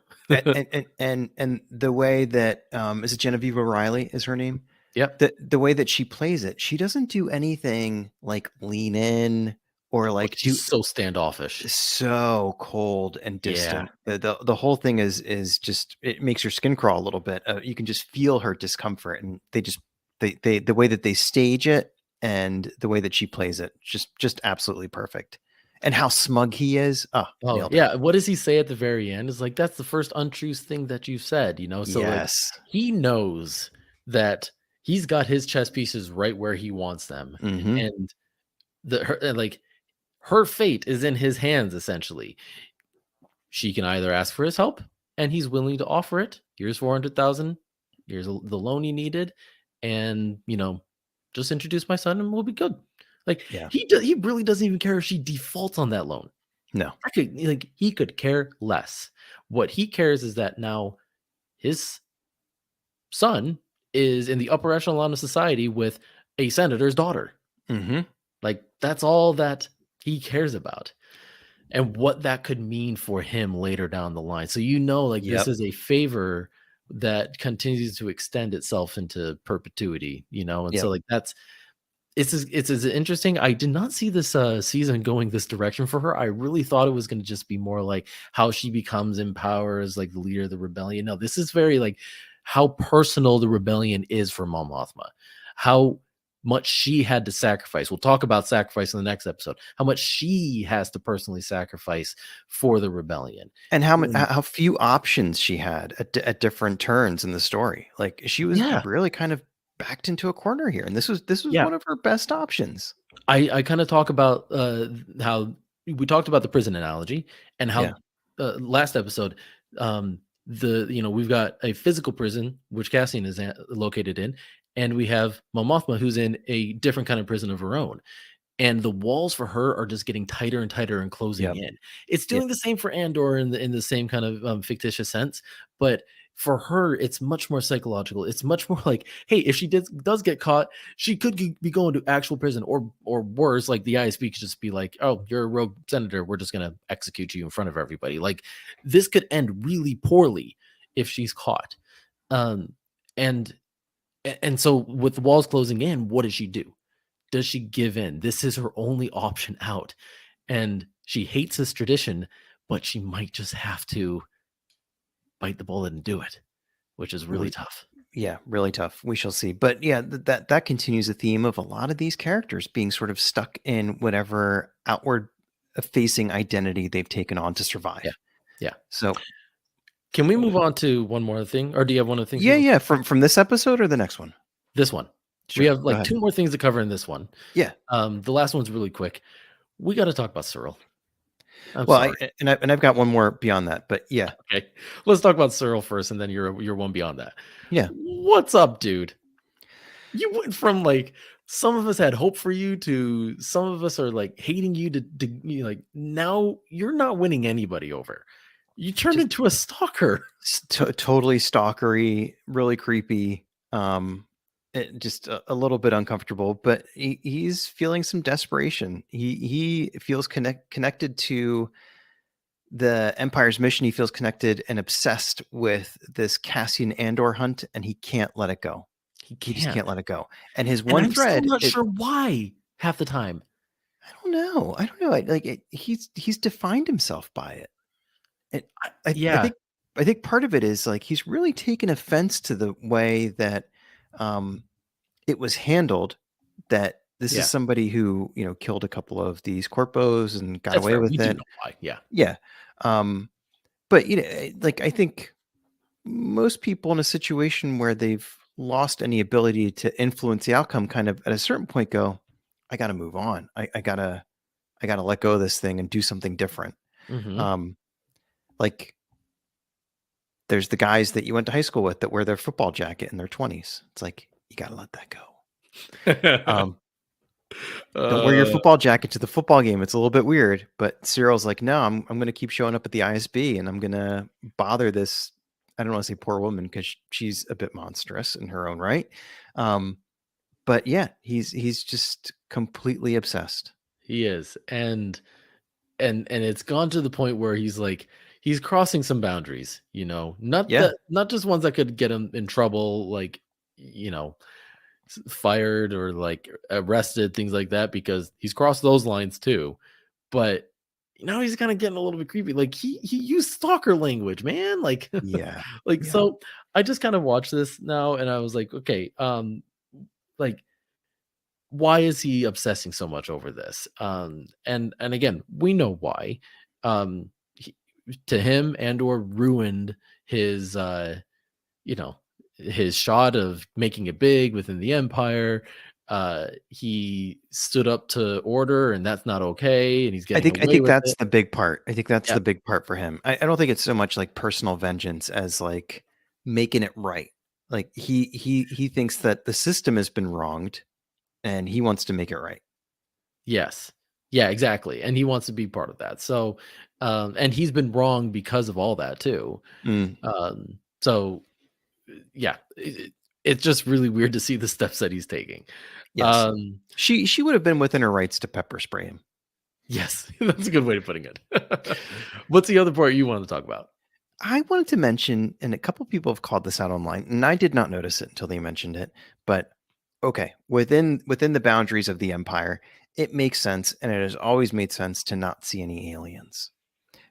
And the way that is it Genevieve O'Reilly is her name? Yep. The way that she plays it, she doesn't do anything like lean in or Oh, like do she's so standoffish. so cold and Yeah. distant. The whole thing is just it makes your skin crawl a little bit. You can just feel her discomfort, and they the way that they stage it and the way that she plays it, just absolutely perfect. And how smug he is. Oh, Oh, nailed it. yeah, what does he say at the very end? It's like, "That's the first untrue thing that you've said." So, like, Yes. he knows that he's got his chess pieces right where he wants them, Hmm. and her fate is in his hands, essentially. She can either ask for his help, and he's willing to offer it. Here's 400,000. Here's the loan he needed, and, just introduce my son and we'll be good. Like, Yeah. he really doesn't even care if she defaults on that loan. No. He could care less. What he cares is that now his son is in the upper echelon of society with a senator's daughter. Hmm. Like, that's all that he cares about, and what that could mean for him later down the line. So, like, this Yep. is a favor that continues to extend itself into perpetuity, and so, Yep. like, it's interesting. I did not see this season going this direction for her. I really thought it was going to just be more like how she becomes in power as like the leader of the rebellion. No, this is very like how personal the rebellion is for Mom Mothma. How much she had to sacrifice. We'll talk about sacrifice in the next episode. How much she has to personally sacrifice for the rebellion. And And how few options she had at different turns in the story. Like she was yeah, really kind of backed into a corner here, and this was yeah. one of her best options. I kind of talk about how we talked about the prison analogy and Yeah. how last episode we've got a physical prison which Cassian is located in, and we have Mom Mothma who's in a different kind of prison of her own, and the walls for her are just getting tighter and tighter and closing Yep. in. It's Yep. doing the same for Andor in the same kind of fictitious sense, but for her, it's much more psychological. It's much more like, hey, if she does get caught, she could be going to actual prison, or worse, like the ISB could just be like, oh, you're a rogue senator, we're just gonna execute you in front of everybody. Like this could end really poorly if she's caught. Um, and and so with the walls closing in, what does she do? Does she give in? This is her only option out. And she hates this tradition, but she might just have to bite the bullet and do it, which is really We, tough. yeah, really tough. We shall see. But yeah, that continues a theme of a lot of these characters being sort of stuck in whatever outward facing identity they've taken on to Yeah. survive. Yeah. So Can we move on to one more thing? Or do you have one of the things you yeah, want? yeah. From this episode or the next one? This one. We Sure. have Go like ahead. two more things to cover in this one. Yeah. The last one's really quick. We got to talk about Cyril. I'm Well, sorry. I've got one more beyond that, but yeah, Okay. Let's talk about Cyril first, and then your one beyond that. yeah, What's up, dude? You went from like some of us had hope for you to some of us are like hating you like now you're not winning anybody over. You turned just into a stalker. totally stalkery, really creepy. Just a little bit uncomfortable, but he's feeling some desperation. He feels connected to the Empire's mission. He feels connected and obsessed with this Cassian Andor hunt, and he can't let it go. He He just can't. can't let it go. And his And one I'm still thread, not sure why half the time. I don't know. I don't know. He's defined himself by it. And I Yeah. think part of it is like he's really taken offense to the way that um, it was handled. That this is Yeah. somebody who killed a couple of these corpos and got That's away fair. with We do it. know why. Yeah. Yeah, but like I think most people in a situation where they've lost any ability to influence the outcome, kind of at a certain point go, I got to move on. I gotta let go of this thing and do something different. Hmm. Um, like there's the guys that you went to high school with that wear their football jacket in their 20s. It's like, you got to let that go. Um, don't wear your uh, football jacket to the football game. It's a little bit weird, but Cyril's like, no, I'm going to keep showing up at the ISB and I'm going to bother this. I don't want to say poor woman because she's a bit monstrous in her own right. Um, but yeah, he's just completely obsessed. he is. And it's gone to the point where he's crossing some boundaries, not Yeah. that not just ones that could get him in trouble, like fired or like arrested, things like that, because he's crossed those lines too. But now he's kind of getting a little bit creepy. Like he used stalker language, man. Like Yeah. like Yeah. so I just kind of watched this now and I was like, okay, like why is he obsessing so much over this? And again, we know why. He, to him, Andor ruined his you know, his shot of making it big within the empire. He stood up to order, and that's not okay, and he's getting I away think with that's it. the big part. I think that's Yeah. the big part for him. I don't think it's so much like personal vengeance as like making it right. Like he thinks that the system has been wronged and he wants to make it right. Yes. Yeah, exactly. And he wants to be part of that. So, and he's been wrong because of all that too. Mm, So yeah, it's just really weird to see the steps that he's taking. Yes. Um, She would have been within her rights to pepper spray him. yes, that's a good way of putting it. What's the other part you want to talk about? I wanted to mention, and a couple people have called this out online, and I did not notice it until they mentioned it. But okay, within the boundaries of the Empire, it makes sense, and it has always made sense to not see any aliens.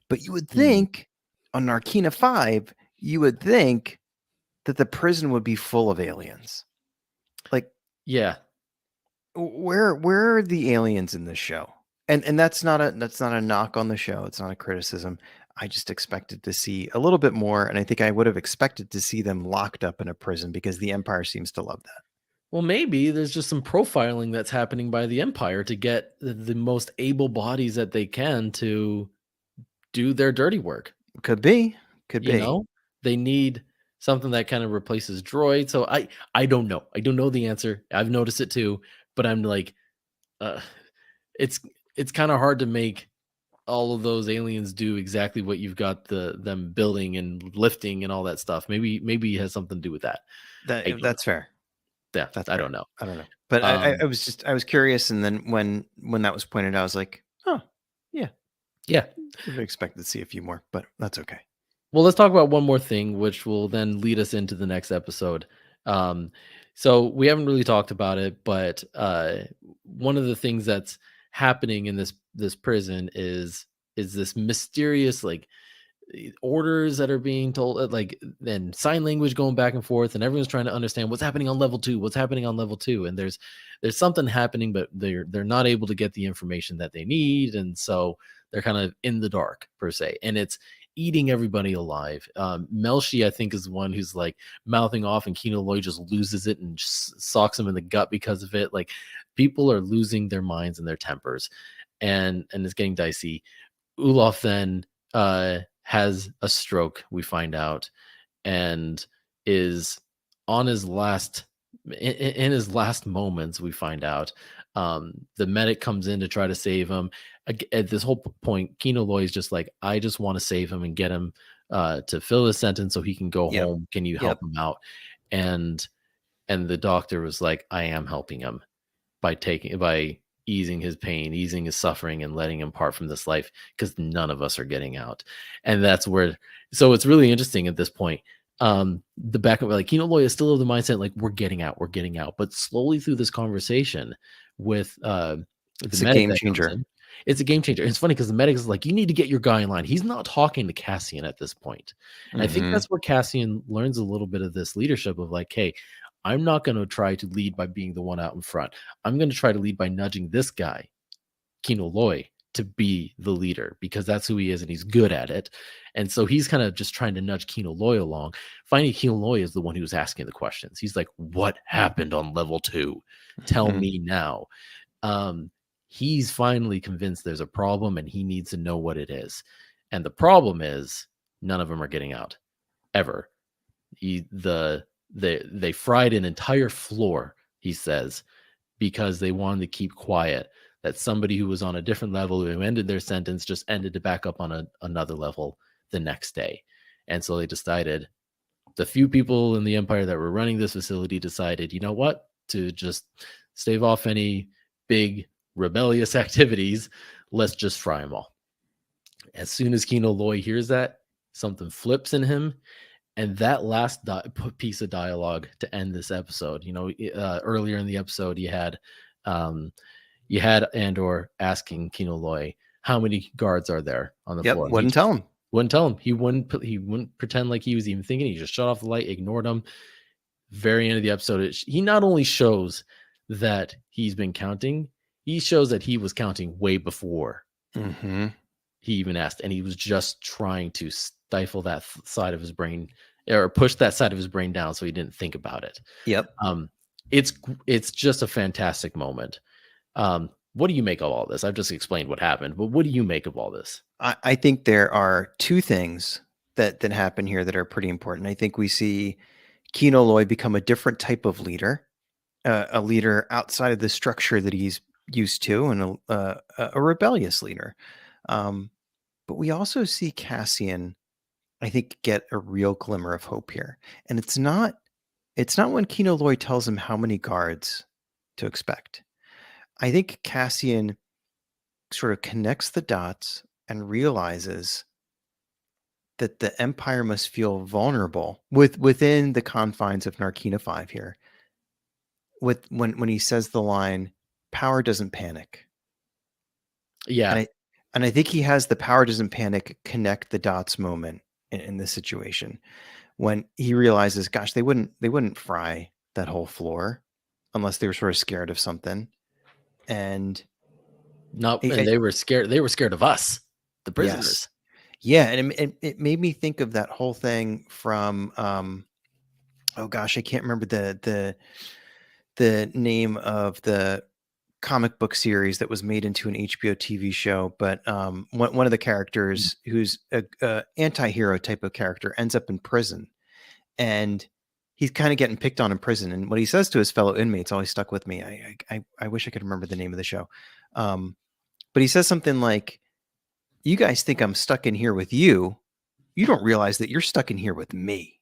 But you would Hmm. think on Narkina 5, you would think that the prison would be full of aliens. Like, Yeah. where are the aliens in this show? And that's not a knock on the show. It's not a criticism. I just expected to see a little bit more, and I think I would have expected to see them locked up in a prison because the Empire seems to love that. Well, maybe there's just some profiling that's happening by the Empire to get the most able bodies that they can to do their dirty work. Could be, could You be. know, they need something that kind of replaces droid. So I don't know. I don't know the answer. I've noticed it too, but I'm like, uh, it's it's kind of hard to make all of those aliens do exactly what you've got them building and lifting and all that stuff. Maybe it has something to do with that. I don't know. That's fair. Yeah, That's I fair. don't know. I don't know, but Um, I was curious, and then when that was pointed out, I was like, oh, yeah, yeah. would have expected to see a few more, but that's okay. Well, let's talk about one more thing, which will then lead us into the next episode. Um, so we haven't really talked about it, but one of the things that's happening in this prison is this mysterious orders that are being told, like then sign language going back and forth, and everyone's trying to understand what's happening on level two, what's happening on level two, and there's something happening, but they're not able to get the information that they need, and so they're kind of in the dark per se, and it's eating everybody alive. Melshi, I think, is the one who's like mouthing off, and Kino Loy just loses it and just socks him in the gut because of it. Like people are losing their minds and their tempers, and it's getting dicey. Olaf then has a stroke, we find out, and is on his last in his last moments, we find out. The medic comes in to try to save him. At this whole point, Kino Loy is just like, I just want to save him and get him to fill his sentence so he can go Yep. home. Can you Yep. help him out? And and the doctor was like, I am helping him by easing his pain, easing his suffering, and letting him part from this life because none of us are getting out. And that's where, so it's really interesting at this point. The back of like Kino Loy is still of the mindset like we're getting out, we're getting out. But slowly through this conversation with the It's a medic game that comes changer. in, it's a game changer. It's funny because the medic is like, you need to get your guy in line. He's not talking to Cassian at this point. And I think Hmm. that's where Cassian learns a little bit of this leadership of like, hey, I'm not going to try to lead by being the one out in front. I'm going to try to lead by nudging this guy, Kino Loy, to be the leader because that's who he is and he's good at it. And so he's kind of just trying to nudge Kino Loy along. Finding Kino Loy is the one who's asking the questions. He's like, what happened on level 2? Tell Hmm. me now. Um, he's finally convinced there's a problem and he needs to know what it is. And the problem is none of them are getting out ever. They fried an entire floor, he says, because they wanted to keep quiet. That somebody who was on a different level who ended their sentence just ended to back up on another level the next day. And so they decided, the few people in the Empire that were running this facility decided, you know what, to just stave off any big rebellious activities, let's just fry them all. As soon as Kino Loy hears that, something flips in him, and that last piece of dialogue to end this episode, earlier in the episode, um, you had Andor asking Kino Loy, "How many guards are there on the Yep. floor?" And he Wouldn't tell just him. wouldn't tell him. He wouldn't pretend like he was even thinking. He just shut off the light, ignored him. Very end of the episode, he not only shows that he's been counting, he shows that he was counting way before Hmm. he even asked, and he was just trying to stifle that side of his brain or push that side of his brain down so he didn't think about it. Yep. Um, it's just a fantastic moment. What do you make of all this? I've just explained what happened, but what do you make of all this? I think there are two things that happen here that are pretty important. I think we see Kino Loy become a different type of leader, a leader outside of the structure that he's used to, and a rebellious leader. Um, but we also see Cassian, I think, get a real glimmer of hope here, and it's not It's not when Kino Loy tells him how many guards to expect. I think Cassian sort of connects the dots and realizes that the Empire must feel vulnerable within the confines of Narkina 5 here. When he says the line, "Power doesn't panic." Yeah. And I think he has the "power doesn't panic" connect the dots moment in this situation when he realizes, gosh, they wouldn't fry that whole floor unless they were sort of scared of something. And No, and I they were scared. They were scared of us, the yes, prisoners. yeah, and it made me think of that whole thing from oh gosh, I can't remember the name of the comic book series that was made into an HBO TV show, but one of the characters who's a anti-hero type of character ends up in prison, and he's kind of getting picked on in prison. And what he says to his fellow inmates always stuck with me. I wish I could remember the name of the show, but he says something like, "You guys think I'm stuck in here with you. You don't realize that you're stuck in here with me."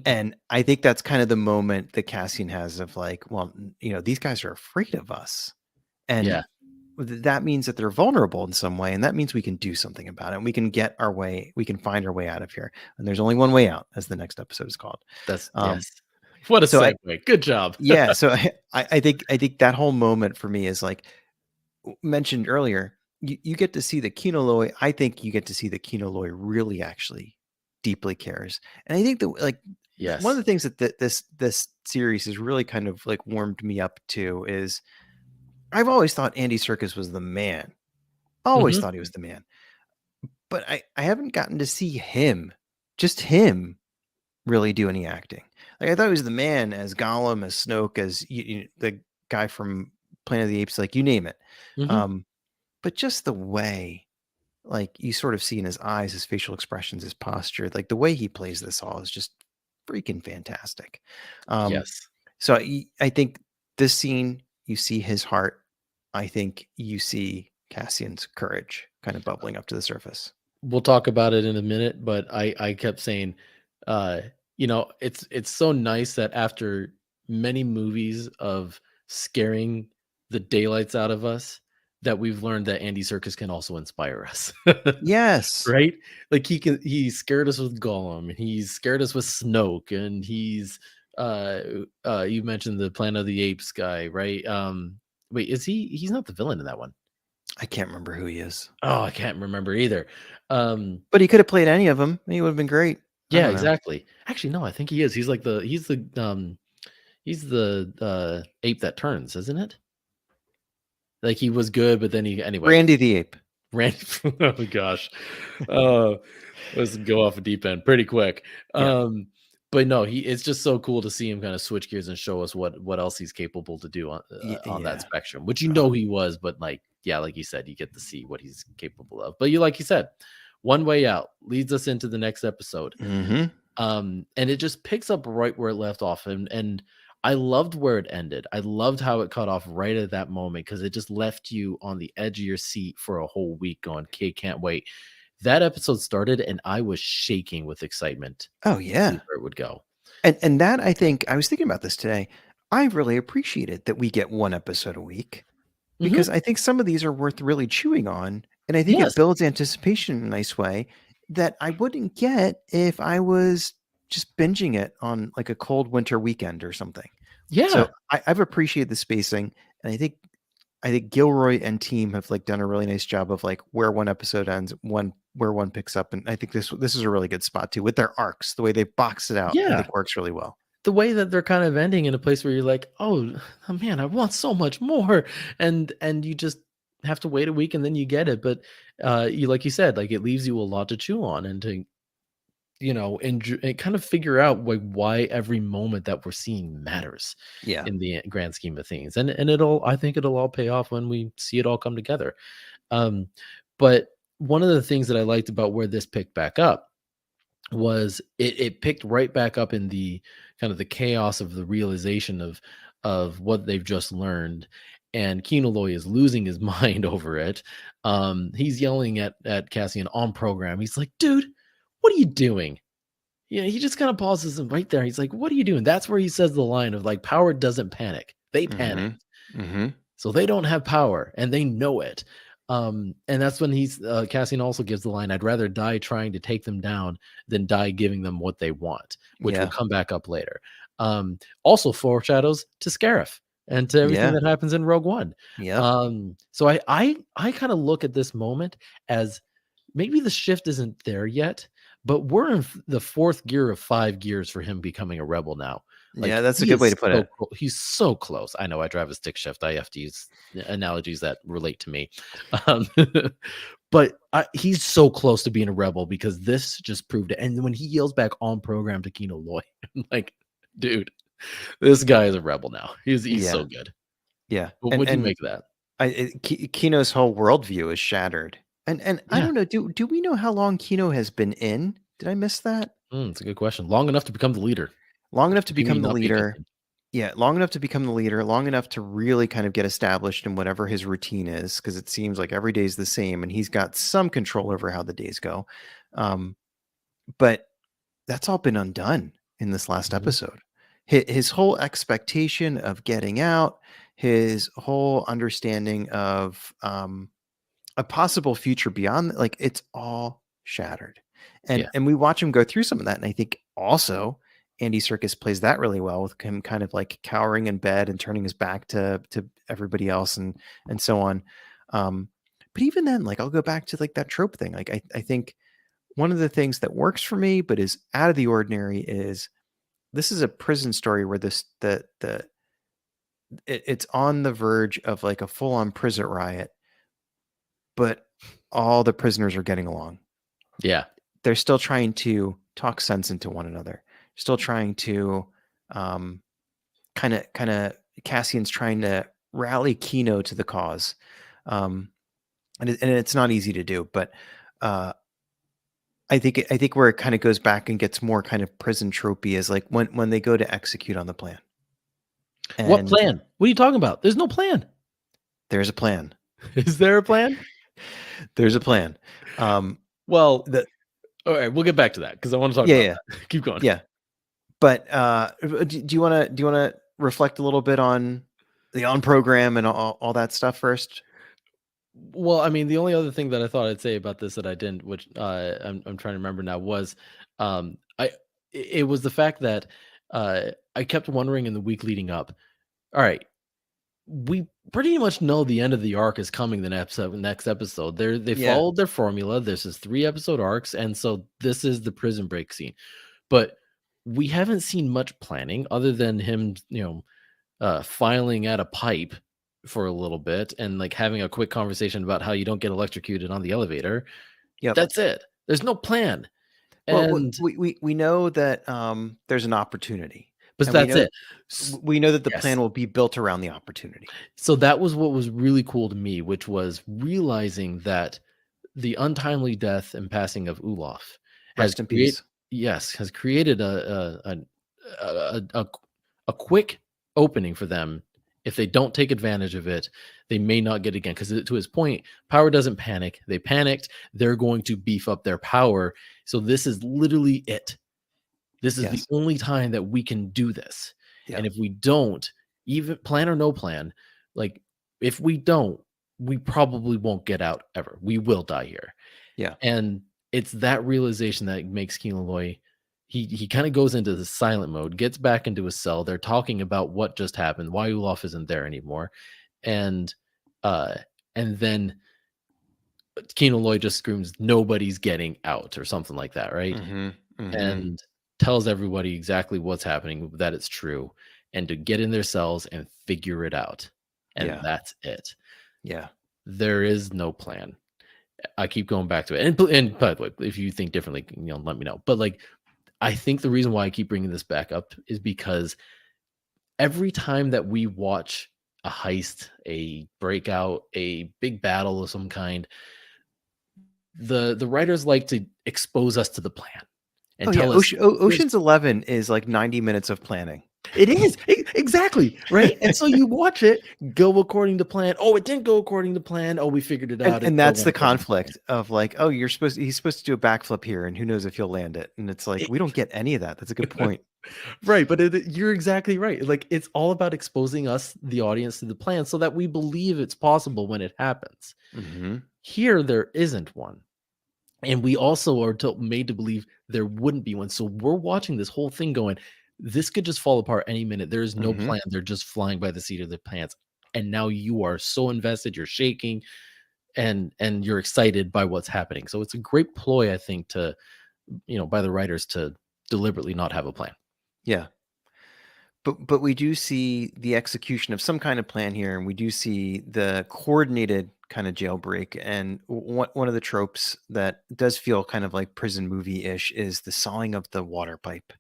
And I think that's kind of the moment that Cassian has of like, well, these guys are afraid of us. And Yeah, that means that they're vulnerable in some way. And that means we can do something about it. And we can we can find our way out of here. And there's only one way out, as the next episode is called. that's Um, yes. What a so segue. Good job. yeah, so I think that whole moment for me is like mentioned earlier. You get to see the Kino Loy. I think you get to see that Kino Loy really actually deeply cares. And I think that like one of Yes. the things that this series has really kind of like warmed me up to is I've always thought Andy Serkis was the man. Always Mhm. thought he was the man. But I haven't gotten to see him, just him, really do any acting. Like I thought he was the man as Gollum, as Snoke, as the guy from Planet of the Apes, like you name it. Mhm. Um, but just the way, like you sort of see in his eyes, his facial expressions, his posture, like the way he plays this all is just freaking fantastic. Um, Yes. so I think this scene, you see his heart. I think you see Cassian's courage kind of bubbling up to the surface. We'll talk about it in a minute, but I kept saying, uh, it's so nice that after many movies of scaring the daylights out of us, that we've learned that Andy Serkis can also inspire us. Yes. Right? Like he scared us with Gollum, and he's scared us with Snoke, and uh you mentioned the Planet of the Apes guy, right? Wait, he's not the villain in that one. I can't remember who he is, Oh, I can't remember either. Um but he could have played any of them. He would have been great. I yeah, don't know. exactly. Actually, no, I think he is. He's the ape that turns, isn't it? Like he was good, but then he anyway. Randy the Ape. Ran oh gosh. Uh, let's go off a deep end pretty quick. Yeah. But no, it's just so cool to see him kind of switch gears and show us what else he's capable to do on that Yeah. spectrum, which you Uh, know he was, but like yeah, like you said, you get to see what he's capable of. But you like you said, one way out leads us into the next episode. mhm. And it just picks up right where it left off, and I loved where it ended. I loved how it cut off right at that moment because it just left you on the edge of your seat for a whole week going, okay, can't wait. That episode started and I was shaking with excitement Oh to see yeah. where it would go. And that I think I was thinking about this today. I really appreciate it that we get one episode a week Mhm. because I think some of these are worth really chewing on, and I think it Yes. builds anticipation in a nice way that I wouldn't get if I was just binging it on like a cold winter weekend or something. So Yeah. I've appreciated the spacing, and I think Gilroy and team have like done a really nice job of like where one episode ends, one where one picks up, and I think this is a really good spot too with their arcs. The way they box it out, I Yeah. think works really well. The way that they're kind of ending in a place where you're like, oh, oh man, I want so much more. And you just have to wait a week and then you get it. But you like you said, like it leaves you a lot to chew on and to and kind of figure out like why every moment that we're seeing matters Yeah. in the grand scheme of things. And I think it'll all pay off when we see it all come together. Um, but one of the things that I liked about where this picked back up was it picked right back up in the kind of the chaos of the realization of what they've just learned. And Kino Loy is losing his mind over it. He's yelling at Cassian on program. He's like, dude, what are you doing? Yeah, he just kind of pauses him right there. He's like, "What are you doing?" That's where he says the line of like, "Power doesn't panic. They panic." Mhm. Mhm. So they don't have power and they know it. And that's when Cassian also gives the line, I'd rather die trying to take them down than die giving them what they want, which will Yeah. come back up later. Also foreshadows to Scarif and to everything Yeah. that happens in Rogue One. Yep. So I kind of look at this moment as maybe the shift isn't there yet, but we're in the fourth gear of 5 gears for him becoming a rebel now. Yeah, Like that's a he good way is to put so it. he's so close. I know I drive a stick shift. I have to use analogies that relate to me. Um, but he's so close to being a rebel because this just proved it. And when he yells back on program to Kino Loy, I'm like, dude, this guy is a rebel now. He's so Yeah. good. Yeah. But And what do you make of that? Kino's whole worldview is shattered. And I Yeah. don't know, do we know how long Kino has been in? Did I miss that? It's a good question. Long enough to become the leader. Long enough to He may become the not be a leader. captain. Yeah, long enough to become the leader, long enough to really kind of get established in whatever his routine is, because it seems like every day is the same, and he's got some control over how the days go. Um, but that's all been undone in this last Mhm. episode. His whole expectation of getting out, his whole understanding of a possible future beyond, like, it's all shattered. And Yeah. we watch him go through some of that, and I think also Andy Serkis plays that really well, with him kind of like cowering in bed and turning his back to everybody else, and so on. um but even then, like, I'll go back to like that trope thing. Like, I think one of the things that works for me but is out of the ordinary is, this is a prison story where it's on the verge of like a full-on prison riot, but all the prisoners are getting along. Yeah. They're still trying to talk sense into one another. Still trying to, um, kind of Cassian's trying to rally Kino to the cause. Um, and it's not easy to do, but uh, I think where it kind of goes back and gets more kind of prison tropey is like when they go to execute on the plan, What and plan? What are you talking about? There's no plan. there's a plan. Is there a plan? There's a plan. Well, The all right, we'll get back to that because I want to talk Yeah, about yeah, that. Keep going. yeah. But do you want to reflect a little bit on the on program and all that stuff first? Well, I mean, the only other thing that I thought I'd say about this that I didn't, which I'm trying to remember now, was I it was the fact that I kept wondering in the week leading up. All right, we pretty much know the end of the arc is coming the next episode. They Yeah. followed their formula. This is 3 episode arcs, and so this is the prison break scene. But we haven't seen much planning other than him, filing at a pipe for a little bit and like having a quick conversation about how you don't get electrocuted on the elevator. Yep. That's it. There's no plan. Well, And we know that there's an opportunity, but and we that's know it. S- we know that the yes. plan will be built around the opportunity. So that was what was really cool to me, which was realizing that the untimely death and passing of Olaf has Rest in create peace. yes, has created a quick opening for them. If they don't take advantage of it, they may not get again. Because to his point, power doesn't panic. They panicked. They're going to beef up their power. So this is literally it. This is the Yes. only time that we can do this. And Yep. if we don't, even plan or no plan, like if we don't, we probably won't get out ever. We will die here. Yeah. And it's that realization that makes Keelan Loy he kind of goes into the silent mode, gets back into his cell. They're talking about what just happened, why Olaf isn't there anymore. And uh and then Keelan Loy just screams, nobody's getting out or something like that, right? Mm-hmm. Mm-hmm. And tells everybody exactly what's happening, that it's true, and to get in their cells and figure it out. And Yeah. that's it. Yeah. There is no plan. I keep going back to it. And by the way, if you think differently, let me know. But like, I think the reason why I keep bringing this back up is because every time that we watch a heist, a breakout, a big battle of some kind, the writers like to expose us to the plan Oh and yeah. tell us here's Ocean's 11 is like 90 minutes of planning. It is exactly right. And so you watch it go according to plan. Oh, it didn't go according to plan. Oh, we figured it out. It And still that's went the according to conflict of like, oh, he's supposed to do a backflip here, and who knows if he'll land it. And it's like, we don't get any of that. That's a good plan. point. Right, but you're exactly right. Like it's all about exposing us, the audience, to the plan, so that we believe it's possible when it happens. Hmm. Here, there isn't one. And we also are made to believe there wouldn't be one. So we're watching this whole thing going, this could just fall apart any minute. There is no Hmm. plan. They're just flying by the seat of their pants. And now you are so invested, you're shaking and you're excited by what's happening. So it's a great ploy, I think, to by the writers to deliberately not have a plan. Yeah. But we do see the execution of some kind of plan here, and we do see the coordinated kind of jailbreak. And one of the tropes that does feel kind of like prison movie ish is the sawing of the water pipe,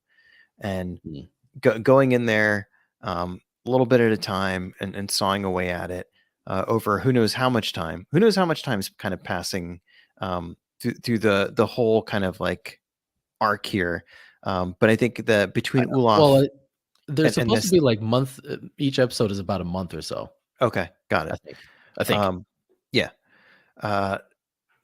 and Mm. going in there a little bit at a time, and sawing away at it over who knows how much time. Who knows how much time is kind of passing through the whole kind of like arc here. But I think that between Well, Olaf they're and supposed to this. be like month. Each episode is about a month or so. Okay, got I it. think. I think. Um, yeah. Uh,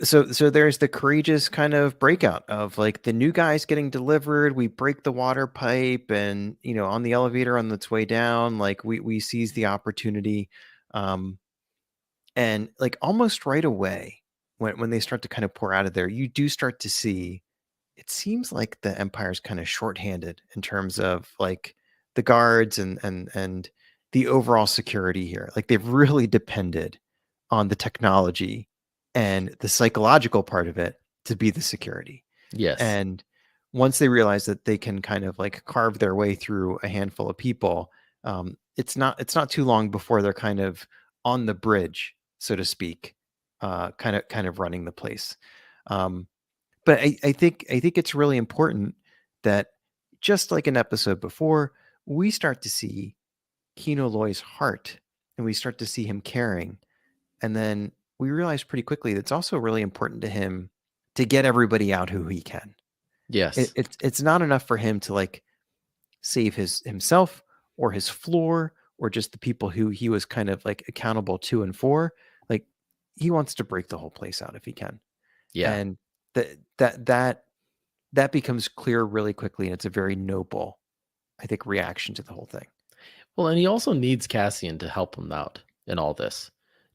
so there's the courageous kind of breakout of like the new guys getting delivered. We break the water pipe, and on the elevator on its way down, like we seize the opportunity, um, and like almost right away when they start to kind of pour out of there, you do start to see. It seems like the Empire's kind of shorthanded in terms of like the guards and the overall security here. Like they've really depended on the technology and the psychological part of it to be the security. Yes. And once they realize that they can kind of like carve their way through a handful of people, it's not too long before they're kind of on the bridge, so to speak, kind of running the place. Um, but I think it's really important that just like an episode before, we start to see Kino Loy's heart, and we start to see him caring. And then we realize pretty quickly that it's also really important to him to get everybody out who he can. Yes. It's not enough for him to like save himself or his floor or just the people who he was kind of like accountable to and for. Like he wants to break the whole place out if he can. Yeah. And that becomes clear really quickly, and it's a very noble, I think, reaction to the whole thing. Well, and he also needs Cassian to help him out in all this.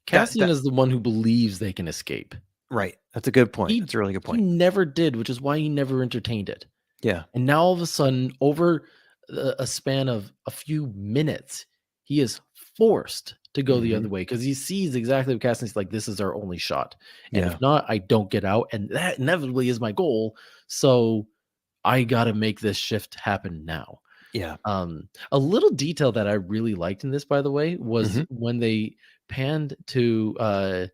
That Cassian that is the one who believes they can escape. right. That's a good point. He That's a really good he point. never did, which is why he never entertained it. Yeah. And now all of a sudden, over a span of a few minutes, he is forced to go the Hmm. other way because he sees exactly what Cassian's like. This is our only shot, and Yeah. if not, I don't get out, and that inevitably is my goal. So I got to make this shift happen now. Yeah. A little detail that I really liked in this, by the way, was Hmm. when they panned to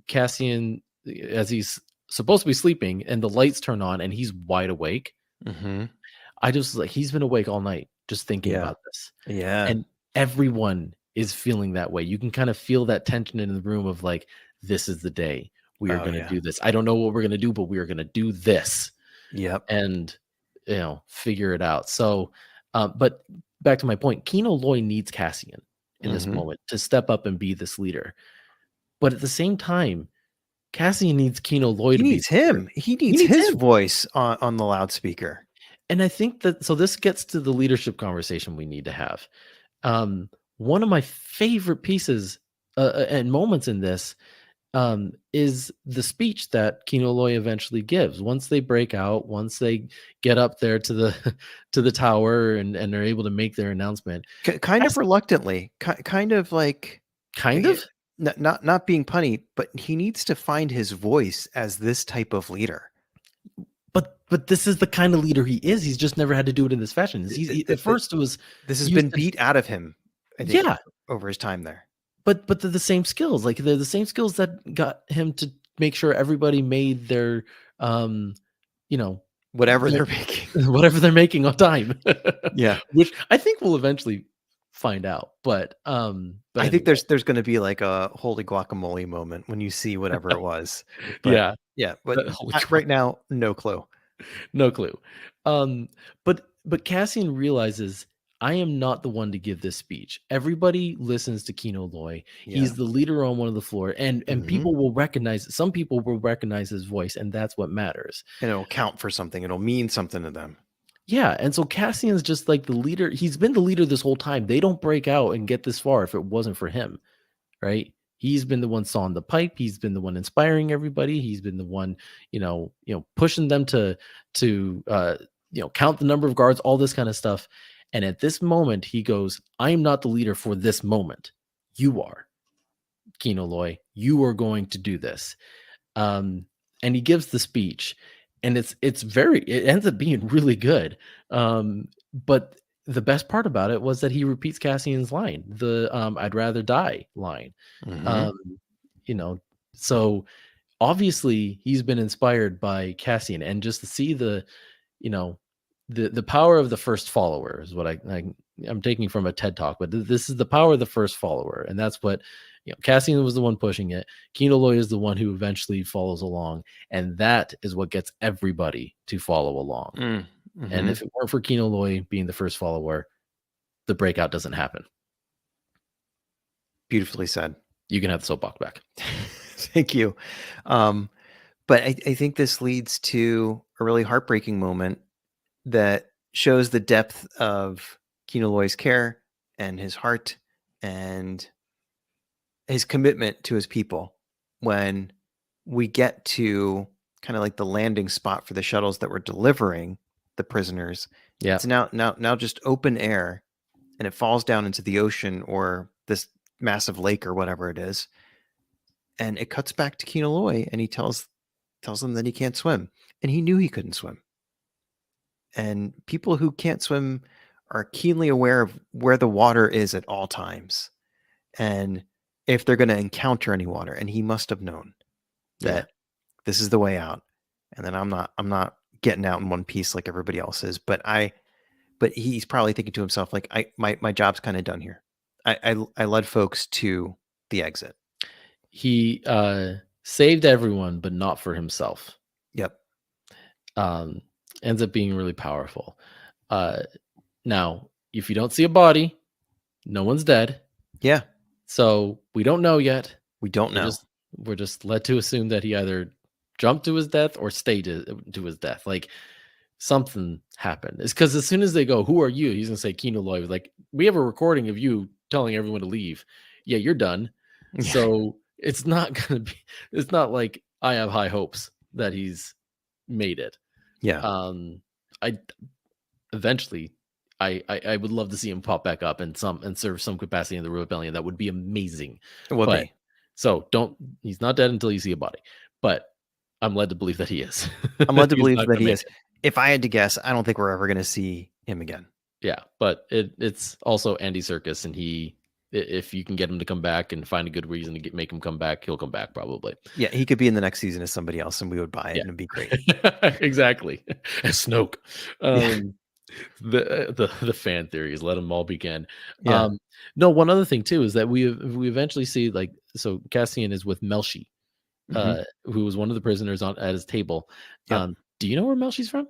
Cassian as he's supposed to be sleeping and the lights turn on and he's wide awake. Hmm. I just was like, he's been awake all night just thinking Yeah. about this. Yeah. And everyone is feeling that way. You can kind of feel that tension in the room of like, this is the day we are Oh going to yeah. do this. I don't know what we're going to do, but we are going to do this Yep. and, figure it out. So, but back to my point, Kino Loy needs Cassian in this Hmm. moment to step up and be this leader. But at the same time, Cassian needs Kino Loy He to be needs the leader. him. He He needs needs his him. voice on the loudspeaker. And I think that so this gets to the leadership conversation we need to have. One of my favorite pieces and moments in this is the speech that Kino Loy eventually gives. Once they break out, once they get up there to the to the tower and are able to make their announcement. Kind of reluctantly, kind of like Kind eh, of. not being punny, but he needs to find his voice as this type of leader. But this is the kind of leader he is. He's just never had to do it in this fashion. At first it was This has used been in, beat out of him, I think, yeah, over his time there. but they're the same skills. Like they're the same skills that got him to make sure everybody made their you know Whatever their, they're making. whatever they're making on time. Yeah. Which I think we'll eventually find out. But I think anyway, there's going to be like a holy guacamole moment when you see whatever it was. But yeah. yeah, but Holy right now, no clue. No clue. Um, but Cassian realizes I am not the one to give this speech. Everybody listens to Kino Loy. Yeah. He's the leader on one of the floor, and Mhm. people will recognize. Some people will recognize his voice, and that's what matters. And it'll count for something. It'll mean something to them. Yeah, and so Cassian's just like the leader. He's been the leader this whole time. They don't break out and get this far if it wasn't for him, right? He's been the one sawing the pipe. He's been the one inspiring everybody. He's been the one, pushing them to count the number of guards, all this kind of stuff. And at this moment, he goes, "I'm not the leader for this moment. You are, Kino Loy. You are going to do this." Um, and he gives the speech, and it ends up being really good. But the best part about it was that he repeats Cassian's line, the "I'd rather die" line. Mhm. Um, you know, so obviously he's been inspired by Cassian, and just to see you know, the power of the first follower is what I'm taking from a TED talk, but this is the power of the first follower, and that's what Cassian was the one pushing it. Kino Loy is the one who eventually follows along, and that is what gets everybody to follow along. Mm. And Mhm. if it weren't for Kino Loy being the first follower, the breakout doesn't happen. Beautifully said. You can have the soapbox back. Thank you. Um, but I think this leads to a really heartbreaking moment that shows the depth of Kino Loy's care and his heart and his commitment to his people when we get to kind of like the landing spot for the shuttles that were delivering the prisoners. Yeah, It's now just open air, and it falls down into the ocean or this massive lake or whatever it is. And it cuts back to Kino Loy, and he tells them that he can't swim, and he knew he couldn't swim. And people who can't swim are keenly aware of where the water is at all times, and if they're going to encounter any water. And he must have known yeah. that this is the way out, and that I'm not getting out in one piece like everybody else is. But he's probably thinking to himself, like, my job's kind of done here. I led folks to the exit. He saved everyone, but not for himself. Yep. Um, ends up being really powerful. Uh, Now, if you don't see a body, no one's dead. Yeah. So we don't know yet. We don't We're know. just we're just led to assume that he either jumped to his death or stayed to his death. Like something happened. It's because as soon as they go, "Who are you?" He's gonna say Kino Loy. Like, we have a recording of you telling everyone to leave. Yeah, you're done. Yeah. So it's not gonna be. It's not like I have high hopes that he's made it. Yeah. I eventually I would love to see him pop back up and serve some capacity in the rebellion. That would be amazing. It would But be. so don't he's not dead until you see a body. But I'm led to believe that he is. I'm led to He's believe not that gonna he make is. it. If I had to guess, I don't think we're ever going to see him again. Yeah, but it's also Andy Serkis, and if you can get him to come back and find a good reason to make him come back, he'll come back probably. Yeah, he could be in the next season as somebody else, and we would buy it, Yeah, and it'd be great. exactly. As Snoke. Yeah. Um, the fan theories, let them all begin. Yeah. No, one other thing too is that we eventually see, like, so Cassian is with Melshi, Hmm. who was one of the prisoners at his table. Yep. Do you know where Melshi's from?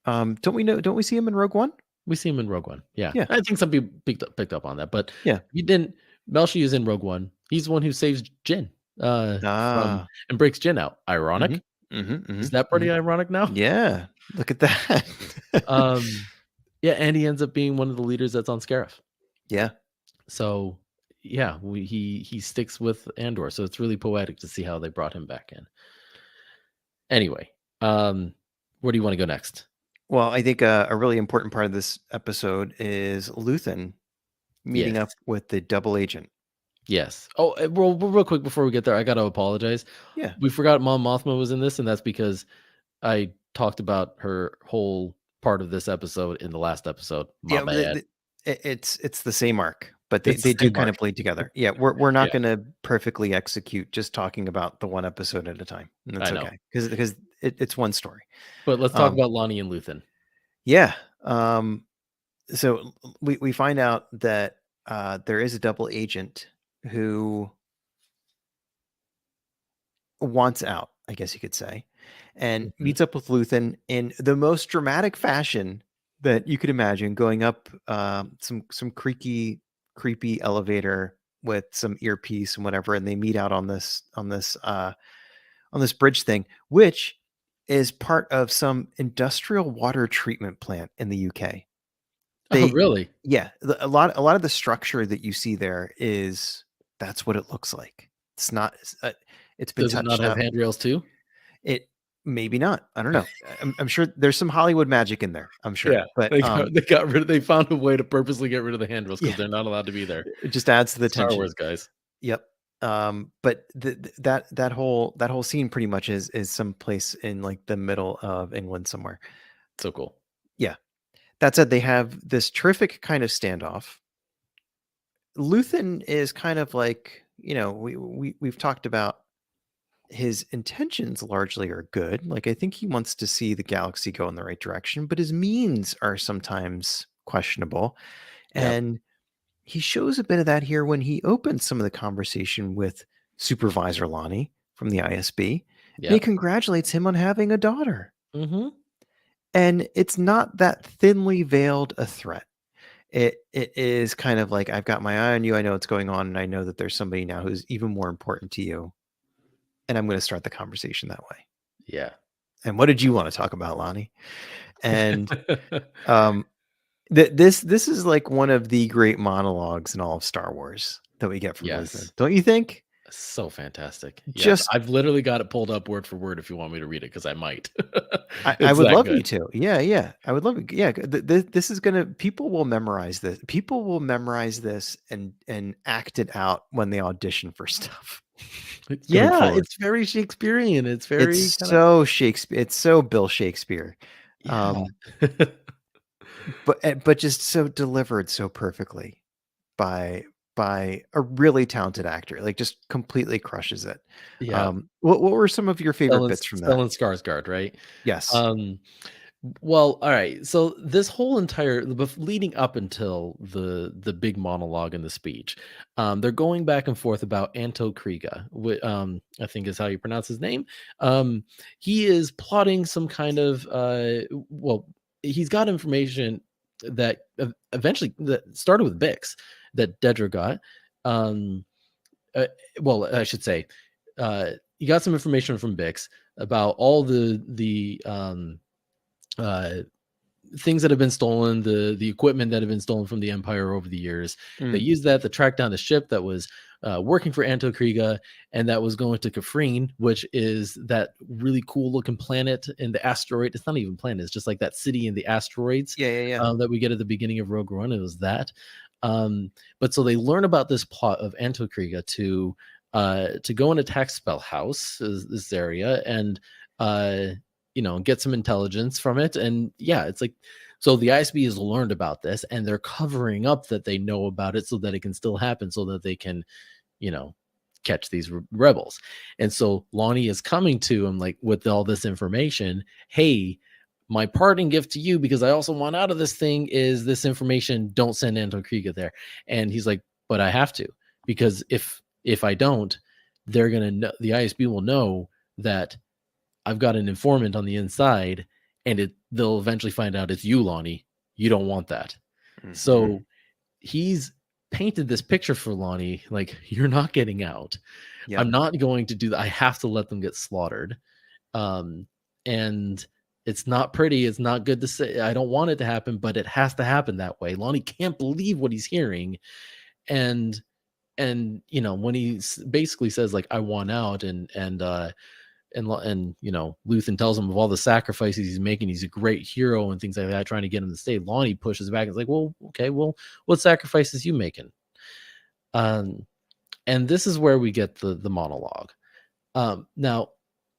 Don't we see him in Rogue One? We see him in Rogue One. Yeah, Yeah. I think some people picked up on that, but Yeah. he didn't. Melshi is in Rogue One. He's the one who saves Jyn from Ah. and breaks Jyn out. Hmm. Ironic. Hmm. Is Hmm. that Hmm. pretty ironic now? Yeah. Look at that. Um, yeah, and he ends up being one of the leaders that's on Scarif. Yeah. So yeah, he sticks with Andor. So it's really poetic to see how they brought him back in. Anyway, where do you want to go next? Well, I think a really important part of this episode is Luthen meeting Yes. up with the double agent. Yes. Oh, real quick before we get there, I got to apologize. Yeah. We forgot Mom Mothma was in this, and that's because I talked about her whole part of this episode in the last episode. My Yeah. bad. It's the same arc, but It's they the do same kind arc. of bleed together. Yeah. We're not Yeah, going to perfectly execute just talking about the one episode at a time, and I that's know. okay because it's one story. But let's talk Um. about Lonnie and Luthen. Yeah. So we find out that there is a double agent who wants out, I guess you could say, and Mhm. meets up with Luthen in the most dramatic fashion that you could imagine going up some creepy elevator with some earpiece and whatever, and they meet out on this bridge thing, which is part of some industrial water treatment plant in the UK. Oh, They really? Yeah, a lot of the structure that you see there is that's what it looks like. It's not it's been Does it not touched have up. handrails too? It maybe not. I don't know. I'm sure there's some Hollywood magic in there. I'm sure. Yeah, But they found a way to purposely get rid of the handrails because yeah, they're not allowed to be there. it just adds to the Star tension. Wars guys. Yep. But that whole scene pretty much is some place in like the middle of England somewhere. So cool. Yeah. That said, they have this terrific kind of standoff. Luthen is kind of like, we've talked about his intentions largely are good. Like I think he wants to see the galaxy go in the right direction, but his means are sometimes questionable. Yep. And he shows a bit of that here when he opens some of the conversation with Supervisor Lonnie from the ISB, and he Yep. congratulates him on having a daughter. Mm-hmm. And it's not that thinly veiled a threat. It is kind of like, I've got my eye on you. I know what's going on, and I know that there's somebody now who's even more important to you. And I'm going to start the conversation that way. Yeah. And what did you want to talk about, Lonnie? And um, this is like one of the great monologues in all of Star Wars that we get from Luthen, Yes. don't you think? So fantastic. Yes, Just I've literally got it pulled up word for word if you want me to read it because I might. I It's would that love you good. to. Yeah. I would love it. Yeah, this is gonna. People will memorize this. People will memorize this and act it out when they audition for stuff. Going Yeah, forward, it's very Shakespearean. It's very it's kinda so Shakespeare. It's so Bill Shakespeare, yeah. but just so delivered so perfectly by a really talented actor. Like just completely crushes it. Yeah. What were some of your favorite bits from that? Stellan Skarsgård, right? Yes. Um, well, all right. So this whole entire leading up until the big monologue in the speech, they're going back and forth about Anto Kriga, I think is how you pronounce his name. He is plotting some kind of well, he's got information that eventually that started with Bix that Dedra got. Um, uh, well, I should say, he got some information from Bix about all the uh, things that have been stolen, the equipment that have been stolen from the Empire over the years. They Mm. used that to track down the ship that was working for Anto Kriga and that was going to Kafrene, which is that really cool looking planet in the asteroid. It's not even a planet; it's just like that city in the asteroids Yeah. that we get at the beginning of Rogue One. It was that. But so they learn about this plot of Anto Kriga to go and attack Spell House, this area, and get some intelligence from it. And yeah, it's like so the ISB has learned about this and they're covering up that they know about it so that it can still happen, so that they can, you know, catch these rebels. And so Lonnie is coming to him like with all this information. Hey, my parting gift to you, because I also want out of this thing, is this information. Don't send Anton Kriega there. And he's like, but I have to, because if I don't, they're gonna know, the ISB will know that I've got an informant on the inside, and they'll eventually find out it's you, Lonnie. You don't want that. Mhm. So he's painted this picture for Lonnie, like, you're not getting out. Yep. I'm not going to do that. I have to let them get slaughtered. And it's not pretty. It's not good to say. I don't want it to happen, but it has to happen that way. Lonnie can't believe what he's hearing. And when he basically says like, I want out, and Luthen tells him of all the sacrifices he's making. He's a great hero and things like that, trying to get him to stay. Lonnie pushes back. It's like, well, okay, well, what sacrifices you making? Um, and this is where we get the monologue. Now,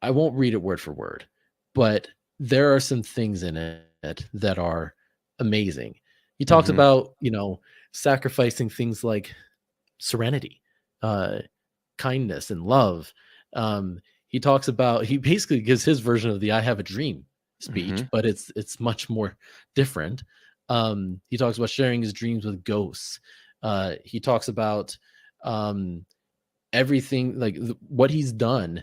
I won't read it word for word, but there are some things in it that are amazing. He talks Mhm. about sacrificing things like serenity, uh, kindness, and love. He talks about, he basically gives his version of the "I have a dream" speech, Mhm. but it's much more different. He talks about sharing his dreams with ghosts. He talks about um, everything like what he's done.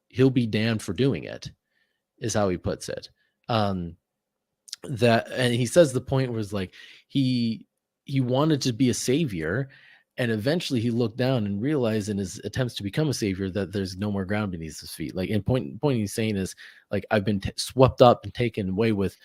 He'll be damned for doing it, is how he puts it. Um, that, and he says the point was like he he wanted to be a savior, and eventually he looked down and realized in his attempts to become a savior that there's no more ground beneath his feet. Like, and point he's saying is like, I've been swept up and taken away with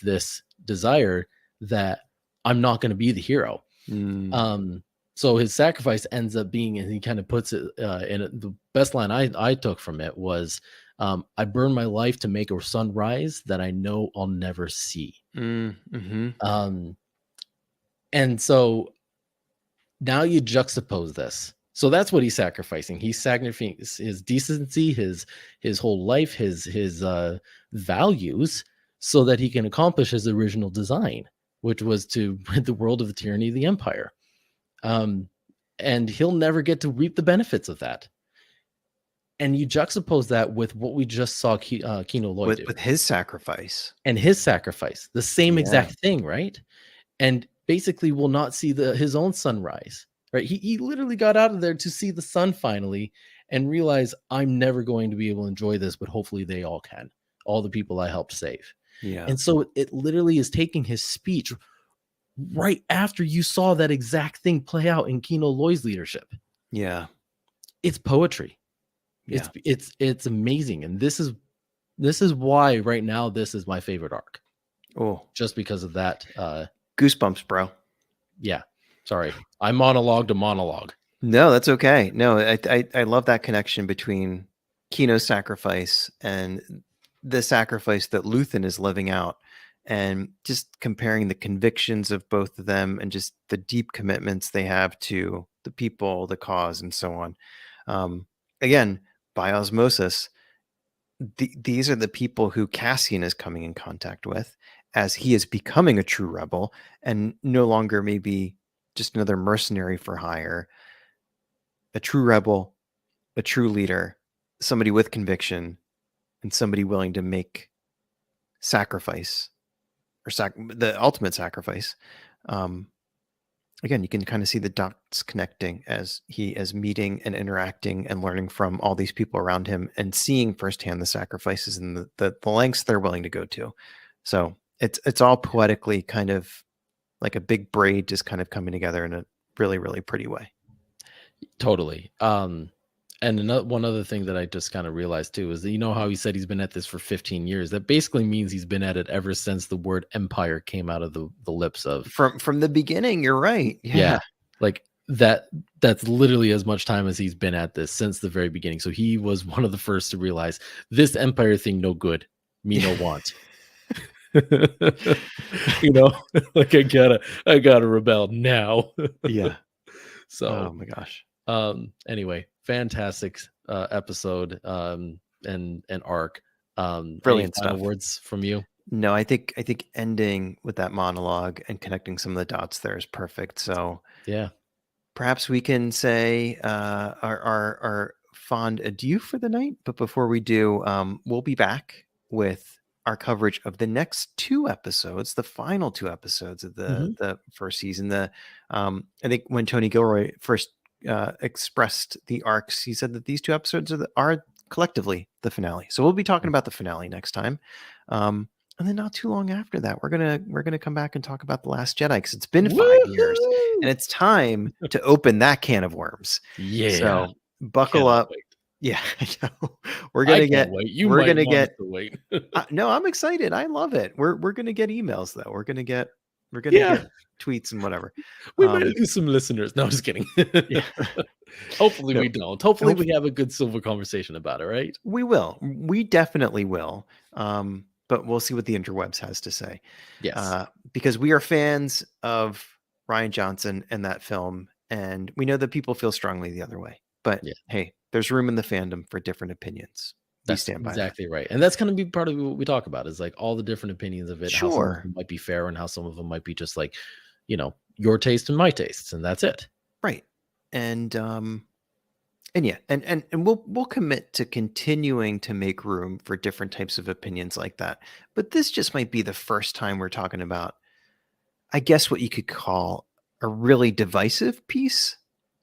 this desire that I'm not going to be the hero. um so his sacrifice ends up being, and he kind of puts it the best line I took from it was, I burn my life to make a sunrise that I know I'll never see. Mm-hmm. um and so now you juxtapose this. So that's what he's sacrificing. He's sacrificing his decency, his whole life, his values, so that he can accomplish his original design, which was to rid the world of the tyranny of the empire. um and he'll never get to reap the benefits of that. And you juxtapose that with what we just saw Kino Loy do, With his sacrifice. and his sacrifice, the same Yeah. exact thing, right? And basically will not see his own sunrise, right? He literally got out of there to see the sun finally and realize, I'm never going to be able to enjoy this, but hopefully they all can, all the people I helped save. Yeah. And so it literally is taking his speech right after you saw that exact thing play out in Kino Loy's leadership. Yeah. It's poetry. Yeah. It's amazing. And this is why right now this is my favorite arc. Oh, Just because of that. Goosebumps, bro. Yeah. Sorry. I monologued a monologue. No, that's okay. No, I love that connection between Kino's sacrifice and the sacrifice that Luthen is living out, and just comparing the convictions of both of them and just the deep commitments they have to the people, the cause, and so on. Again, by osmosis, these are the people who Cassian is coming in contact with as he is becoming a true rebel and no longer maybe just another mercenary for hire. A true rebel, a true leader, somebody with conviction, and somebody willing to make sacrifice or the ultimate sacrifice. Again, you can kind of see the dots connecting as he is meeting and interacting and learning from all these people around him and seeing firsthand the sacrifices and the lengths they're willing to go to. So it's all poetically kind of like a big braid just kind of coming together in a really, really pretty way. Totally. And one other thing that I just kind of realized too is that, you know how he said he's been at this for 15 years? That basically means he's been at it ever since the word empire came out of the lips of. From the beginning, you're right. Yeah. Like that's literally as much time as he's been at this since the very beginning. So he was one of the first to realize this empire thing no good, me no want. You know, like I gotta rebel now. Yeah. So oh my gosh. Anyway, fantastic episode and arc. Brilliant any final stuff. words from you? No, I think ending with that monologue and connecting some of the dots there is perfect. So Yeah, perhaps we can say our fond adieu for the night. But before we do, we'll be back with our coverage of the next 2 episodes, the final 2 episodes of the first season. I think when Tony Gilroy first expressed the arcs, he said that these 2 episodes are collectively the finale. So we'll be talking about the finale next time. And then not too long after that, we're gonna come back and talk about The Last Jedi, because it's been 5 years and it's time to open that can of worms. Yeah. So buckle up. Wait. Yeah, I know. We're gonna get. Wait. You we're might gonna want get. to wait. No, I'm excited. I love it. We're gonna get emails though. We're gonna get tweets and whatever. We might lose some listeners. No, I'm just kidding. Yeah. Hopefully we don't. Hopefully we have a good silver conversation about it, right? We will. We definitely will. But we'll see what the interwebs has to say. Yes. Because we are fans of Rian Johnson and that film, and we know that people feel strongly the other way. But hey, there's room in the fandom for different opinions. That's exactly right. And that's going to be part of what we talk about, is like all the different opinions of it. Sure. How some of them might be fair and how some of them might be just like, you know, your taste and my tastes, and that's it. Right. And yeah, and we'll commit to continuing to make room for different types of opinions like that. But this just might be the first time we're talking about, I guess, what you could call a really divisive piece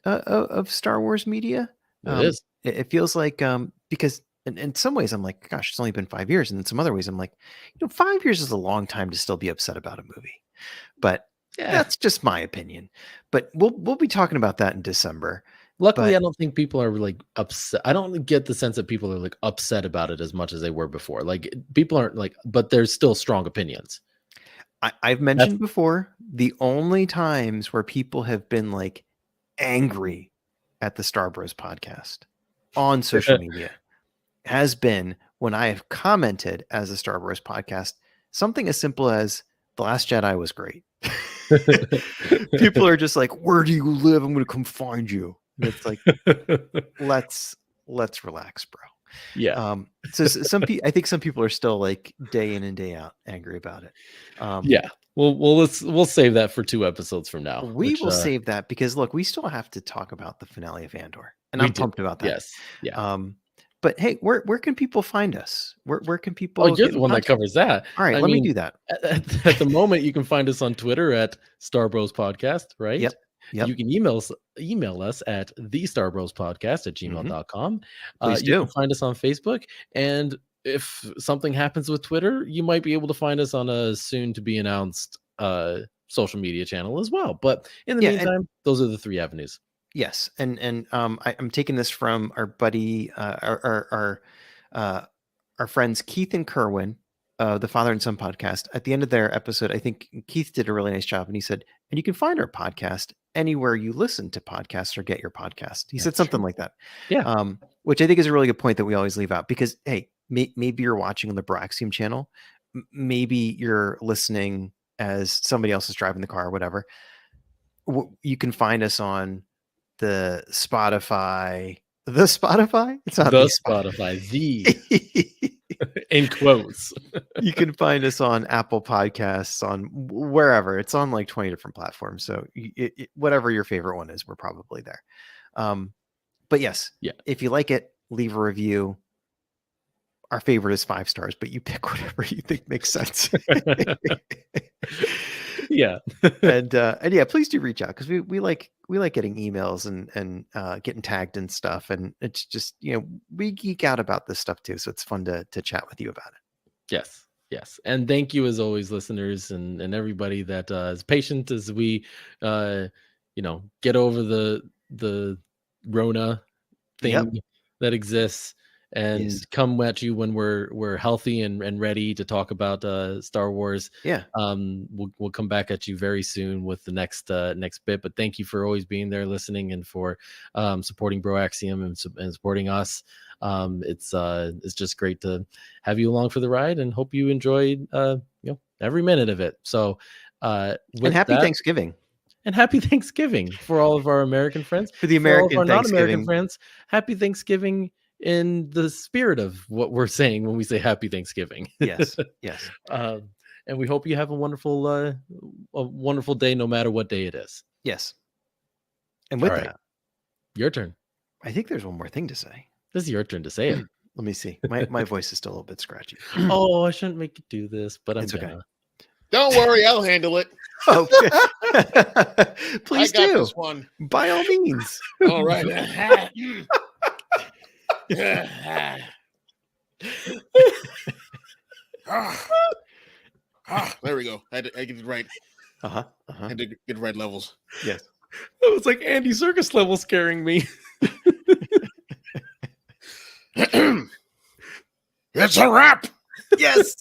of Star Wars media. It is. It feels like because And in some ways, I'm like, gosh, it's only been 5 years. And in some other ways, I'm like, 5 years is a long time to still be upset about a movie. But Yeah. that's just my opinion. But we'll be talking about that in December. Luckily, But I don't think people are like upset. I don't get the sense that people are like upset about it as much as they were before. Like people aren't like, but there's still strong opinions. I've That's mentioned before, the only times where people have been like angry at the Star Bros podcast on social media has been when I have commented as a Star Wars podcast something as simple as The Last Jedi was great. People are just like, where do you live? I'm going to come find you. And it's like, let's relax, bro. yeah. So I think some people are still like day in and day out angry about it. Yeah. We'll save that for 2 episodes from now, We which will save that because look, we still have to talk about the finale of Andor, and we I'm do. pumped about that. Yes. Yeah. But hey, where can people find us? Where can Oh, people you're get the in one that contact? covers that. All right, I let me mean, do that. at the moment, you can find us on Twitter at Star Bros Podcast, right? Yep. You can email us at Mm-hmm. thestarbrospodcast@gmail.com. Please You can do. find us on Facebook. And if something happens with Twitter, you might be able to find us on a soon to be announced social media channel as well. But in the Yeah, and meantime, those are the 3 avenues. yes, and I'm taking this from our buddy, our friends Keith and Kerwin, the Father and Son podcast. At the end of their episode, I think Keith did a really nice job, and he said, "And you can find our podcast anywhere you listen to podcasts or get your podcast." He said That's something true. like that, Yeah. which I think is a really good point that we always leave out because hey, maybe you're watching on the Braxium channel, maybe you're listening as somebody else is driving the car or whatever. You can find us on the Spotify. The Spotify? It's not The the Spotify, the Spotify. in quotes. You can find us on Apple Podcasts, on wherever. It's on like 20 different platforms. So whatever your favorite one is, we're probably there. But yes, Yeah. if you like it, leave a review. Our favorite is 5 stars, but you pick whatever you think makes sense. Yeah. And yeah, please do reach out because we like getting emails and getting tagged and stuff, and it's just we geek out about this stuff too, so it's fun to chat with you about it. Yes, and thank you as always, listeners and everybody that is patient as we get over the Rona Yep. thing that exists and Yes. come at you when we're healthy and ready to talk about Star Wars. Yeah. We'll come back at you very soon with the next bit. But thank you for always being there, listening, and for supporting Broaxium and supporting us. It's just great to have you along for the ride, and hope you enjoyed every minute of it. So And happy Thanksgiving. And happy Thanksgiving for all of our American friends. For the For all of American our non-American Thanksgiving. friends, happy Thanksgiving in the spirit of what we're saying when we say happy Thanksgiving. Yes. And we hope you have a wonderful day, no matter what day it is. Yes. And with that, your turn. I think there's one more thing to say. This is your turn to say it. Let me see. My voice is still a little bit scratchy. Oh, I shouldn't make you do this, but It's okay. Don't worry, I'll handle it. Okay. Please I got do. this one. By all means. All right. There we go. I get it right. I had to get the right levels. Yes. That was like Andy Circus level scaring me. It's a wrap. Yes.